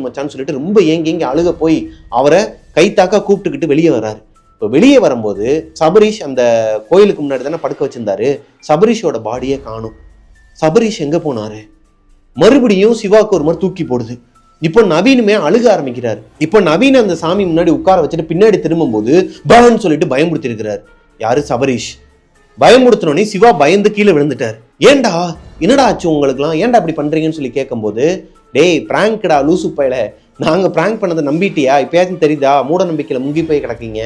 மச்சான்னு சொல்லிட்டு ரொம்ப ஏங்கி அழுக போய் அவரை கைத்தாக்கா கூப்பிட்டுக்கிட்டு வெளியே வர்றாரு. இப்போ வெளியே வரும்போது சபரீஷ் அந்த கோயிலுக்கு முன்னாடி தானே படுக்க வச்சிருந்தாரு, சபரீஷோட பாடியே காணும். சபரீஷ் எங்கே போனாரு? மறுபடியும் சிவாவுக்கு ஒரு மாதிரி தூக்கி போடுது. இப்போ நவீனுமே அழுக ஆரம்பிக்கிறார். இப்போ நவீன் அந்த சாமி முன்னாடி உட்கார வச்சுட்டு பின்னாடி திரும்பும் போது பான்னு சொல்லிட்டு பயமுறுத்தி இருக்கிறார். யாரு? சபரீஷ். பயமுறுத்தினோடனே சிவா பயந்து கீழே விழுந்துட்டார். ஏன்டா என்னடா ஆச்சு உங்களுக்குலாம், ஏன்டா அப்படி பண்றீங்கன்னு சொல்லி கேட்கும்போது, டேய் பிராங்க்டா லூசு பையல, நாங்கள் பிராங்க் பண்ணதை நம்பிட்டியா, இப்பயாச்சும் தெரியுதா, மூட நம்பிக்கையில் முங்கி போய் கிடக்கீங்க,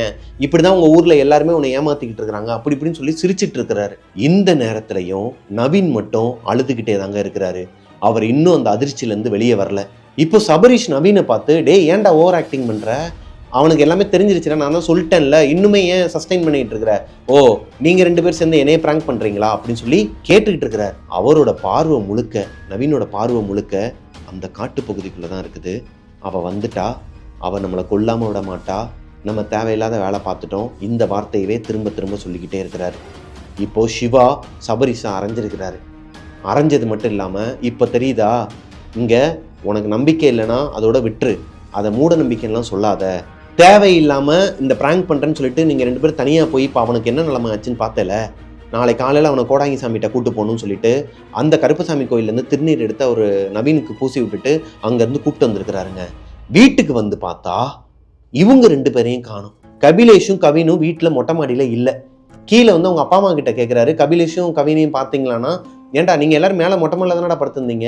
இப்படிதான் உங்க ஊர்ல எல்லாருமே உன்னை ஏமாத்திக்கிட்டு இருக்கிறாங்க அப்படி இப்படின்னு சொல்லி சிரிச்சிட்டு இருக்கிறாரு. இந்த நேரத்திலையும் நவீன் மட்டும் அழுதுகிட்டே தாங்க இருக்கிறாரு. அவர் இன்னும் அந்த அதிர்ச்சியிலேருந்து வெளியே வரல. இப்போ சபரீஷ் நவீனை பார்த்து, டே ஏன்டா ஓவர் ஆக்டிங் பண்ற, அவனுக்கு எல்லாமே தெரிஞ்சிருச்சுன்னா, நான் தான் சொல்லிட்டேன்ல, இன்னுமே ஏன் சஸ்டைன் பண்ணிட்டு இருக்கிற, ஓ நீங்க 2 பேர் சேர்ந்து என்னையே பிராங்க் பண்றீங்களா அப்படின்னு சொல்லி கேட்டுக்கிட்டு இருக்கிறார். அவரோட பார்வை முழுக்க, நவீனோட பார்வை முழுக்க அந்த காட்டு பகுதிக்குள்ள தான் இருக்குது. அவள் வந்துட்டா, அவள் நம்மளை கொல்லாமல் விட மாட்டா, நம்ம தேவையில்லாத வேலை பார்த்துட்டோம், இந்த வார்த்தையவே திரும்ப திரும்ப சொல்லிக்கிட்டே இருக்கிறார். இப்போ சிவா சபரீஷை அரைஞ்சிருக்கிறாரு. அரைஞ்சது மட்டும் இல்லாமல் இப்போ தெரியுதா, இங்கே உனக்கு நம்பிக்கை இல்லைன்னா அதோட விட்டுரு, அதை மூட நம்பிக்கைலாம் சொல்லாத, தேவையில்லாமல் இந்த பிராங்க் பண்ணுறேன்னு சொல்லிட்டு நீங்கள் 2 பேரும் தனியாக போய் இப்போ அவனுக்கு என்ன நிலைமை ஆச்சுன்னு பார்த்தல, நாளை காலையில் அவனை கோடாங்கி சாமிகிட்ட கூட்டு போகணும்னு சொல்லிட்டு அந்த கருப்பசாமி கோயிலேருந்து திருநீர் எடுத்து அவர் நவீனுக்கு பூசி விட்டுட்டு அங்கேருந்து கூப்பிட்டு வந்திருக்கிறாருங்க. வீட்டுக்கு வந்து பார்த்தா இவங்க 2 பேரையும் காணும். கபிலேஷும் கவினும் வீட்டில் மொட்டை மாடியில் இல்லை. கீழே வந்து அவங்க அப்பா அம்மா கிட்ட கேட்குறாரு, கபிலேஷும் கவினையும் பார்த்தீங்களான்னா, ஏன்டா நீங்கள் எல்லாரும் மேலே மொட்டை மாடியில் தானடா படுத்திருந்தீங்க,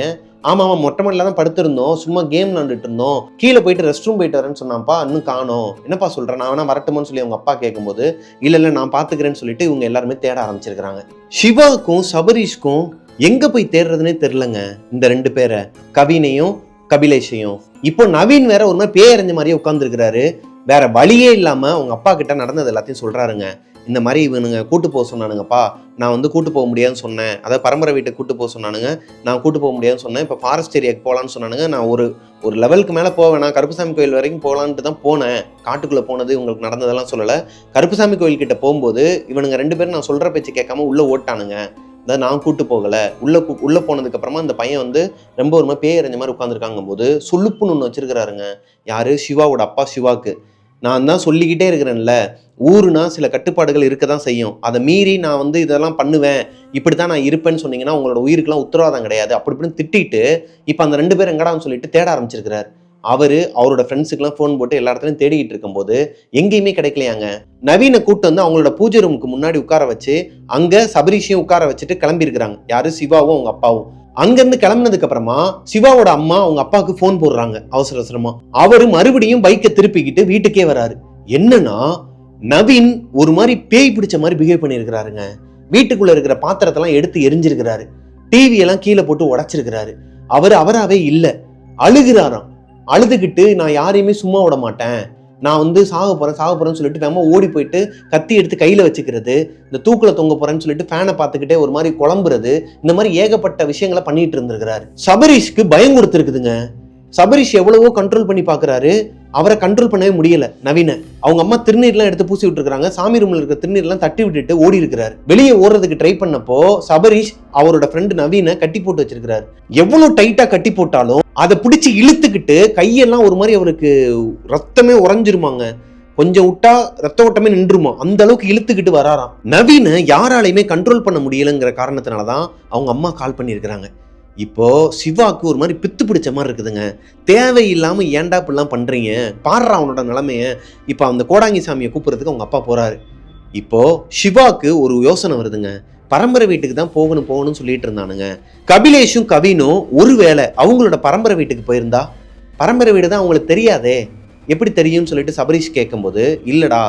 ஆமாம் மொட்டை மாடியில் தான் படுத்திருந்தோம், சும்மா கேம் விளாண்டுட்டு இருந்தோம், கீழே போயிட்டு ரெஸ்ட் ரூம் போயிட்டு வரேன்னு சொன்னான்ப்பா, இன்னும் காணோம், என்னப்பா சொல்கிறேன், நான் வேணா வரட்டுமான்னு சொல்லி அவங்க அப்பா கேட்கும்போது, இல்லை நான் பார்த்துக்கிறேன்னு சொல்லிட்டு இவங்க எல்லாருமே தேட ஆரம்பிச்சிருக்கிறாங்க. சிவாவுக்கும் சபரீஷ்க்கும் எங்கே போய் தேடுறதுனே தெரிலங்க இந்த 2 பேரை, கவினையும் கபிலேஷையும். இப்போ நவீன் வேற ஒரு மாதிரி பேயறிஞ்ச மாதிரியே உட்காந்துருக்கிறாரு. வேற வழியே இல்லாமல் அவங்க அப்பா கிட்ட நடந்தது எல்லாத்தையும் சொல்கிறாருங்க. இந்த மாதிரி இவனுங்க கூட்டு போக சொன்னானுங்கப்பா, நான் வந்து கூட்டு போக முடியாதுன்னு சொன்னேன், அதாவது பரம்பரை வீட்டுக்கு கூட்டு போக சொன்னானுங்க, நான் கூட்டு போக முடியாதுன்னு சொன்னேன், இப்போ ஃபாரஸ்ட் ஏரியாவுக்கு போகலான்னு சொன்னானுங்க, நான் ஒரு லெவலுக்கு மேலே போவேன், நான் கருப்புசாமி கோயில் வரைக்கும் போகலான்ட்டு தான் போனேன், காட்டுக்குள்ளே போனது உங்களுக்கு நடந்ததெல்லாம் சொல்லலை, கருப்புசாமி கோயில்கிட்ட போகும்போது இவனுங்க 2 பேரும் நான் சொல்கிற பேச்சு கேட்காம உள்ளே ஓட்டானுங்க, அதாவது நான் கூட்டு போகலை, உள்ளே போனதுக்கப்புறமா அந்த பையன் வந்து ரொம்ப ஒரு மாதிரி பேயறிஞ்ச மாதிரி உட்காந்துருக்காங்கும் போது சுள்ளுப்புன்னு ஒன்று வச்சிருக்கிறாருங்க. யார்? சிவாவோட அப்பா சிவாவுக்கு. நான் தான் சொல்லிக்கிட்டே இருக்கிறேன்ல, ஊருனா சில கட்டுப்பாடுகள் இருக்க தான் செய்யும், அதை மீறி நான் வந்து இதெல்லாம் பண்ணுவேன், இப்படி தான் நான் இருப்பேன்னு சொன்னீங்கன்னா உங்களோட உயிருக்கெல்லாம் உத்தரவாதம் கிடையாது அப்படி இப்படின்னு திட்டிட்டு இப்போ அந்த 2 பேர் எங்கடான்னு சொல்லிட்டு தேட ஆரம்பிச்சிருக்கிறார். அவரோட ஃப்ரெண்ட்ஸுக்கெல்லாம் ஃபோன் போட்டு எல்லா இடத்துலையும் தேடிக்கிட்டு இருக்கும்போது எங்கேயுமே கிடைக்கலையாங்க. நவீனை கூட்டு வந்து அவங்களோட பூஜை ரூமுக்கு முன்னாடி உட்கார வச்சு அங்கே சபரீஷையும் உட்கார வச்சுட்டு கிளம்பி இருக்கிறாங்க. யாரு? சிவாவும் அவங்க அப்பாவும். அங்கிருந்து கிளம்பினதுக்கு அப்புறமா சிவாவோட அம்மா அவங்க அப்பாவுக்கு போன் போடுறாங்க அவசர அவசரமா. அவரு மறுபடியும் பைக்கை திருப்பிக்கிட்டு வீட்டுக்கே வராரு. என்னன்னா நவீன் ஒரு மாதிரி பேய் பிடிச்ச மாதிரி பிஹேவ் பண்ணியிருக்கிறாருங்க. வீட்டுக்குள்ள இருக்கிற பாத்திரத்தெல்லாம் எடுத்து எரிஞ்சிருக்கிறாரு, டிவி எல்லாம் கீழே போட்டு உடைச்சிருக்கிறாரு. அவராவே இல்லை, அழுகிறாராம். அழுதுகிட்டு நான் யாரையுமே சும்மா விட மாட்டேன், நான் வந்து சாக போறேன்னு சொல்லிட்டு நம்ம ஓடி போயிட்டு கத்தி எடுத்து கையில வச்சுக்கிறது, இந்த தூக்குல தொங்க போறேன்னு சொல்லிட்டு ஃபேனை பார்த்துக்கிட்டே ஒரு மாதிரி குழம்புறது, இந்த மாதிரி ஏகப்பட்ட விஷயங்களை பண்ணிட்டு இருந்திருக்கிறாரு. சபரீஷ்க்கு பயம் கொடுத்துருக்குதுங்க. சபரீஷ் எவ்வளவோ கண்ட்ரோல் பண்ணி பாக்குறாரு, அவரை கண்ட்ரோல் பண்ணவே முடியல. நவீன அவங்க அம்மா திருநீர்லாம் எடுத்து பூசி விட்டுருக்காங்க, சாமி ரூம்ல இருக்க திருநீர்லாம் தட்டி விட்டுட்டு ஓடி இருக்கிறாரு. வெளியே ஓடுறதுக்கு ட்ரை பண்ணப்போ சபரீஷ் அவரோட ஃப்ரெண்டு நவீனை கட்டி போட்டு வச்சிருக்கிறாரு. எவ்வளவு டைட்டா கட்டி போட்டாலும் அதை பிடிச்சி இழுத்துக்கிட்டு கையெல்லாம் ஒரு மாதிரி அவருக்கு ரத்தமே உறைஞ்சிருமாங்க, கொஞ்சம் விட்டா ரத்த ஓட்டமே நின்றுமா, அந்த அளவுக்கு இழுத்துக்கிட்டு வராராம். நவீனை யாராலையுமே கண்ட்ரோல் பண்ண முடியலங்கிற காரணத்தினாலதான் அவங்க அம்மா கால் பண்ணியிருக்கிறாங்க. இப்போ சிவாக்கு ஒரு மாதிரி பித்து பிடிச்ச மாதிரி இருக்குதுங்க. தேவையில்லாம ஏன்டா இப்படிலாம் பண்றீங்க, பாடுறா அவனோட நிலைமைய. இப்போ அந்த கோடாங்கி சாமியை கூப்பிடுறதுக்கு அவங்க அப்பா போறாரு. இப்போ சிவாக்கு ஒரு யோசனை வருதுங்க. பரம்பரை வீட்டுக்கு தான் போகணும்னு சொல்லிட்டு இருந்தானுங்க. கபிலேஷும் கவினும் ஒருவேளை அவங்களோட பரம்பரை வீட்டுக்கு போயிருந்தா, பரம்பரை வீடு தான் அவங்களுக்கு தெரியாதே, எப்படி தெரியும்னு சொல்லிட்டு சபரீஷ் கேட்கும்போது, இல்லடா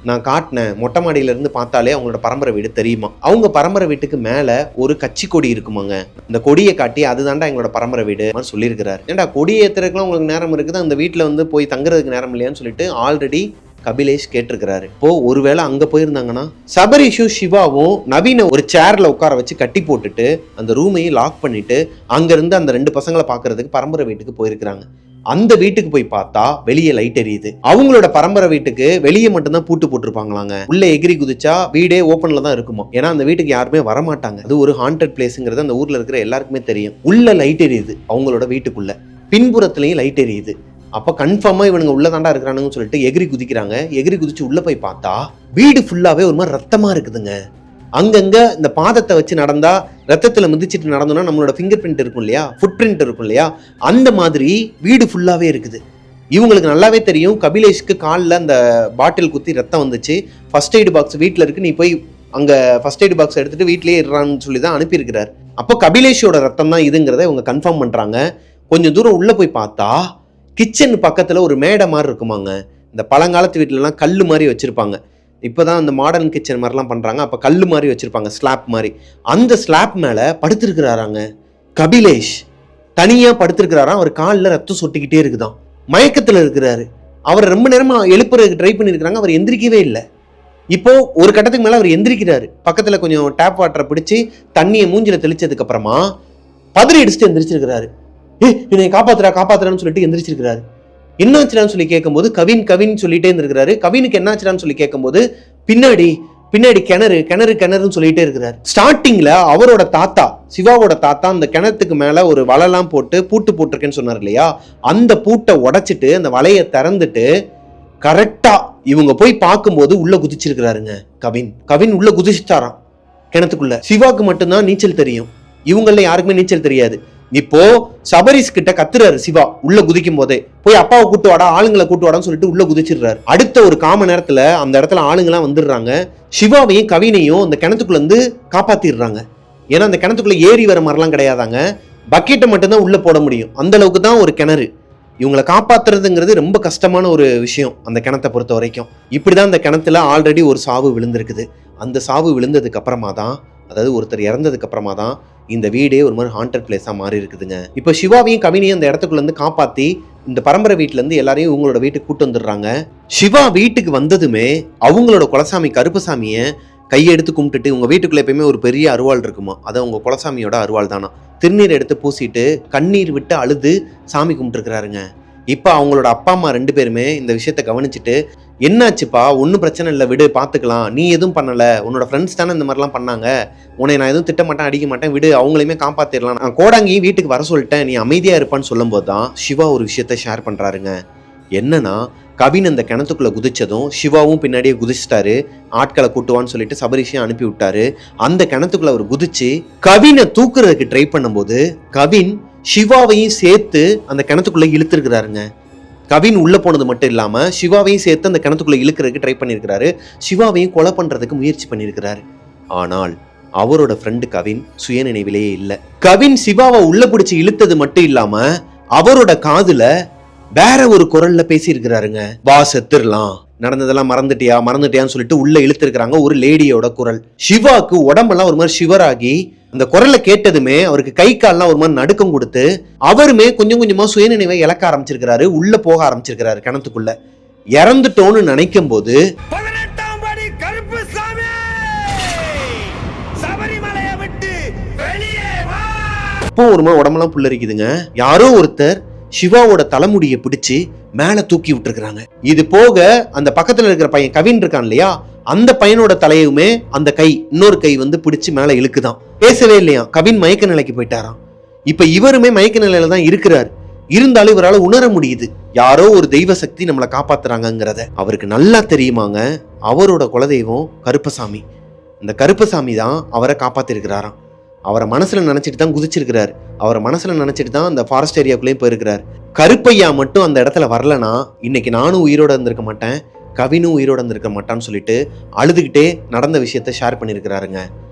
நான் காட்டினேன், மொட்டை மாடியில இருந்து பார்த்தாலே அவங்களோட பரம்பரை வீடு தெரியுமா. அவங்க பரம்பரை வீட்டுக்கு மேல ஒரு கட்சி கொடி இருக்குமாங்க. இந்த கொடியை காட்டி அதுதான்டா எங்களோட பரம்பரை வீடு மாதிரி சொல்லியிருக்கிறாரு. ஏன்டா கொடியை ஏத்துறதுக்குலாம் உங்களுக்கு நேரம் இருக்குது, அந்த வீட்டுல வந்து போய் தங்குறதுக்கு நேரம் இல்லையான்னு சொல்லிட்டு ஆல்ரெடி கபிலேஷ் கேட்டிருக்கிறாரு. இப்போ ஒருவேளை அங்க போயிருந்தாங்கன்னா சபரீஷும் சிவாவும் நவீன ஒரு சேர்ல உட்கார வச்சு கட்டி போட்டுட்டு அந்த ரூமையும் லாக் பண்ணிட்டு அங்க இருந்து அந்த 2 பசங்களை பாக்குறதுக்கு பரம்பரை வீட்டுக்கு போயிருக்கிறாங்க. அந்த வீட்டுக்கு போய் பார்த்தா வெளியே லைட் எரியுது. அவங்களோட பரம்பரை வீட்டுக்கு வெளியே மட்டும்தான் பூட்டு போட்டிருப்பாங்களாங்க. உள்ள எகிரி குதிச்சா வீடே ஓப்பன்ல தான் இருக்குமா. ஏன்னா அந்த வீட்டுக்கு யாருமே வரமாட்டாங்க. அது ஒரு ஹாண்டட் பிளேஸ்ங்கிறது அந்த ஊர்ல இருக்கிற எல்லாருக்குமே தெரியும். உள்ள லைட் எரியுது அவங்களோட வீட்டுக்குள்ள, பின்புறத்துலயும் லைட் எரியுது. அப்ப கன்ஃபார்மா இவனுங்க உள்ளதாண்டா இருக்கிறானுன்னு சொல்லிட்டு எகிரி குதிக்கிறாங்க. எகிரி குதிச்சு உள்ள போய் பார்த்தா வீடு ஃபுல்லாவே ஒரு மாதிரி ரத்தமா இருக்குதுங்க. அங்கங்க இந்த பாதத்தை வச்சு நடந்தா, ரத்தத்துல மிதிச்சிட்டு நடந்தோம்னா நம்மளோட ஃபிங்கர் பிரிண்ட் இருக்கும் இல்லையா, ஃபுட் பிரிண்ட் இருக்கும் இல்லையா, அந்த மாதிரி வீடு ஃபுல்லாவே இருக்குது. இவங்களுக்கு நல்லாவே தெரியும் கபிலேஷ்க்கு காலில் அந்த பாட்டில் குத்தி ரத்தம் வந்துச்சு, ஃபர்ஸ்ட் எய்டு பாக்ஸ் வீட்டில் இருக்கு, நீ போய் அங்க ஃபர்ஸ்ட் எய்டு பாக்ஸ் எடுத்துட்டு வீட்லயே இருறான்னு சொல்லி தான் அனுப்பியிருக்கிறார். அப்போ கபிலேஷோட ரத்தம் தான் இதுங்கிறத இவங்க கன்ஃபார்ம் பண்றாங்க. கொஞ்சம் தூரம் உள்ள போய் பார்த்தா கிச்சன் பக்கத்துல ஒரு மேடை மாதிரி இருக்குமாங்க. இந்த பழங்காலத்து வீட்டுலலாம் கல் மாதிரி வச்சிருப்பாங்க. இப்போதான் அந்த மாடர்ன் கிச்சன் மாதிரிலாம் பண்றாங்க. அப்ப கல் மாதிரி வச்சிருப்பாங்க, ஸ்லாப் மாதிரி. அந்த ஸ்லாப் மேல படுத்திருக்கிறாராங்க கபிலேஷ். தனியா படுத்திருக்கிறாராம். அவர் காலில் ரத்தம் சொட்டிக்கிட்டே இருக்குதான். மயக்கத்துல இருக்கிறாரு. அவர் ரொம்ப நேரமா எழுப்புறதுக்கு ட்ரை பண்ணிருக்கிறாங்க. அவர் எந்திரிக்கவே இல்லை. இப்போ ஒரு கட்டத்துக்கு மேல அவர் எந்திரிக்கிறாரு. பக்கத்துல கொஞ்சம் டேப் வாட்டரை பிடிச்சி தண்ணியை மூஞ்சில தெளிச்சதுக்கு அப்புறமா பதறி அடிச்சுட்டு எந்திரிச்சிருக்கிறாரு. என்னை காப்பாத்துறான்னு சொல்லிட்டு எந்திரிச்சிருக்கிறாரு. என்ன ஆச்சுடான்னு சொல்லி கேட்கும்போது கவின் சொல்லிட்டே இருந்திருக்கிறாரு. கவினுக்கு என்ன ஆச்சுடான்னு சொல்லி கேட்கும்போது பின்னாடி கிணறுன்னு சொல்லிட்டே இருக்கிறாரு. ஸ்டார்டிங்ல அவரோட தாத்தா, சிவாவோட தாத்தா, அந்த கிணத்துக்கு மேல ஒரு வலைலாம் போட்டு பூட்டு போட்டிருக்கேன்னு சொன்னார் இல்லையா, அந்த பூட்டை உடைச்சிட்டு அந்த வலையை திறந்துட்டு கரெக்டா இவங்க போய் பார்க்கும்போது உள்ள குதிச்சிருக்கிறாருங்க. கவின் உள்ள குதிச்சுட்டாராம் கிணத்துக்குள்ள. சிவாக்கு மட்டும்தான் நீச்சல் தெரியும், இவங்கள யாருக்குமே நீச்சல் தெரியாது. இப்போ சபரீஷ் கிட்ட கத்துறாரு சிவா உள்ள குதிக்கும் போதே, போய் அப்பாவை கூட்டு வாடா, ஆளுங்களை கூட்டு வாடான்னு சொல்லிட்டு உள்ள குதிச்சிடுறாரு. அடுத்த ஒரு காம நேரத்துல அந்த இடத்துல ஆளுங்கெல்லாம் வந்துடுறாங்க. சிவாவையும் கவினையும் அந்த கிணத்துக்குள்ள இருந்து காப்பாத்திடுறாங்க. ஏன்னா அந்த கிணத்துக்குள்ள ஏறி வர மாதிரிலாம் கிடையாதாங்க, பக்கெட்டை மட்டும்தான் உள்ள போட முடியும், அந்த அளவுக்கு தான் ஒரு கிணறு. இவங்களை காப்பாத்துறதுங்கிறது ரொம்ப கஷ்டமான ஒரு விஷயம் அந்த கிணத்தை பொறுத்த வரைக்கும். இப்படிதான் அந்த கிணத்துல ஆல்ரெடி ஒரு சாவு விழுந்திருக்குது. அந்த சாவு விழுந்ததுக்கு அப்புறமா தான், அதாவது ஒருத்தர் இறந்ததுக்கு அப்புறமா தான் இந்த வீடே ஒரு மாதிரி ஹாண்டட் பிளேஸா மாறி இருக்குதுங்க. இப்போ சிவாவையும் கவினையும் அந்த இடத்துக்குள்ள இருந்து காப்பாத்தி இந்த பரம்பரை வீட்டுல இருந்து எல்லாரையும் இவங்களோட வீட்டுக்கு கூட்டு வந்துடுறாங்க. சிவா வீட்டுக்கு வந்ததுமே அவங்களோட குலசாமி கருப்பசாமியை கையெடுத்து கும்பிட்டுட்டு, உங்க வீட்டுக்குள்ள எப்பயுமே ஒரு பெரிய அருவாள் இருக்குமா, அது உங்க குலசாமியோட அருவாள் தானா, திருநீர் எடுத்து பூசிட்டு கண்ணீர் விட்டு அழுது சாமி கும்பிட்டுருக்கிறாருங்க. இப்போ அவங்களோட அப்பா அம்மா 2 பேருமே இந்த விஷயத்த கவனிச்சுட்டு, என்னாச்சுப்பா, ஒன்றும் பிரச்சனை இல்லை, விடு, பார்த்துக்கலாம், நீ எதுவும் பண்ணலை, உன்னோட ஃப்ரெண்ட்ஸ் தானே இந்த மாதிரிலாம் பண்ணாங்க, உன்னை நான் எதுவும் திட்ட மாட்டேன், அடிக்க மாட்டேன், விடு, அவங்களையுமே காப்பாற்றிடலாம், நான் கோடாங்கியும் வீட்டுக்கு வர சொல்லிட்டேன், நீ அமைதியாக இருப்பான்னு சொல்லும்போது தான் சிவா ஒரு விஷயத்த ஷேர் பண்ணுறாருங்க. என்னன்னா, கவின் அந்த கிணத்துக்குள்ள குதிச்சதும் சிவாவும் பின்னாடியே குதிச்சிட்டாரு. ஆட்களை கூட்டுவான்னு சொல்லிட்டு சபரீஷையும் அனுப்பி விட்டாரு. அந்த கிணத்துக்குள்ள அவர் குதிச்சு கவினை தூக்குறதுக்கு ட்ரை பண்ணும்போது கவின் சிவாவையும் சேர்த்து அந்த கிணத்துக்குள்ள இழுத்துருக்கிறாருங்க. கவின் உள்ள போனது மட்டும் இல்லாம சிவாவையும் சேர்த்து அந்த கிணத்துக்குள்ள இழுக்கிறதுக்கு ட்ரை பண்ணியிருக்கிறாரு. சிவாவையும் கொலை பண்றதுக்கு முயற்சி பண்ணியிருக்கிறாரு. ஆனால் அவரோட ஃப்ரெண்டு கவின் சுயநினைவிலேயே இல்லை. கவின் சிவாவை உள்ள பிடிச்சி இழுத்தது மட்டும் இல்லாம அவரோட காதுல வேற ஒரு குரல்ல பேசி இருக்கிறாருங்க. வா செத்துடலாம், நடந்ததெல்லாம் மறந்துட்டியான்னு சொல்லிட்டு உள்ள இழுத்துருக்காங்க ஒரு லேடியோட குரல். சிவாக்கு உடம்பெல்லாம் ஒரு மாதிரி ஷிவராகி அந்த குரலை கேட்டதுமே அவருக்கு கை கால்லாம் ஒரு மாதிரி நடுக்கம் கொடுத்து அவருமே கொஞ்சம் கொஞ்சமா சுயநினைவை இழக்க ஆரம்பிச்சிருக்கிறாரு. உள்ள போக ஆரம்பிச்சிருக்கிறாரு கிணத்துக்குள்ள. இறந்துட்டோன்னு நினைக்கும் போது இப்போ ஒரு மாதிரி உடம்பெல்லாம் புல்லரிக்குதுங்க. யாரோ ஒருத்தர் சிவாவோட தலைமுடியை பிடிச்சு மேல தூக்கி விட்டுருக்காங்க. இது போக அந்த பக்கத்துல இருக்கிற பையன் கவின் இருக்கான் இல்லையா, அந்த பையனோட தலையுமே அந்த கை, இன்னொரு கை வந்து பிடிச்சு மேல இழுக்குதான். பேசவே இல்லையா, கவின் மயக்க நிலைக்கு போயிட்டாராம். இப்ப இவருமே மயக்க நிலையில தான் இருக்கிறார். இருந்தாலும் இவரால் உணர முடியுது யாரோ ஒரு தெய்வ சக்தி நம்மளை காப்பாத்துறாங்கிறத. அவருக்கு நல்லா தெரியுமாங்க, அவரோட குலதெய்வம் கருப்பசாமி. இந்த கருப்பசாமி தான் அவரை காப்பாத்திருக்கிறாராம். அவரை மனசுல நினைச்சிட்டு தான் குதிச்சிருக்கிறாரு. அவரை மனசுல நினைச்சிட்டு தான் அந்த ஃபாரஸ்ட் ஏரியாக்குள்ளேயும் போயிருக்கிறார். கருப்பையா மட்டும் அந்த இடத்துல வரலனா இன்னைக்கு நானும் உயிரோட இருந்திருக்க மாட்டேன், கவினும் உயிரோட இருந்திருக்க மாட்டான்னு சொல்லிட்டு அழுதுகிட்டே நடந்த விஷயத்த ஷேர் பண்ணியிருக்கிறாருங்க.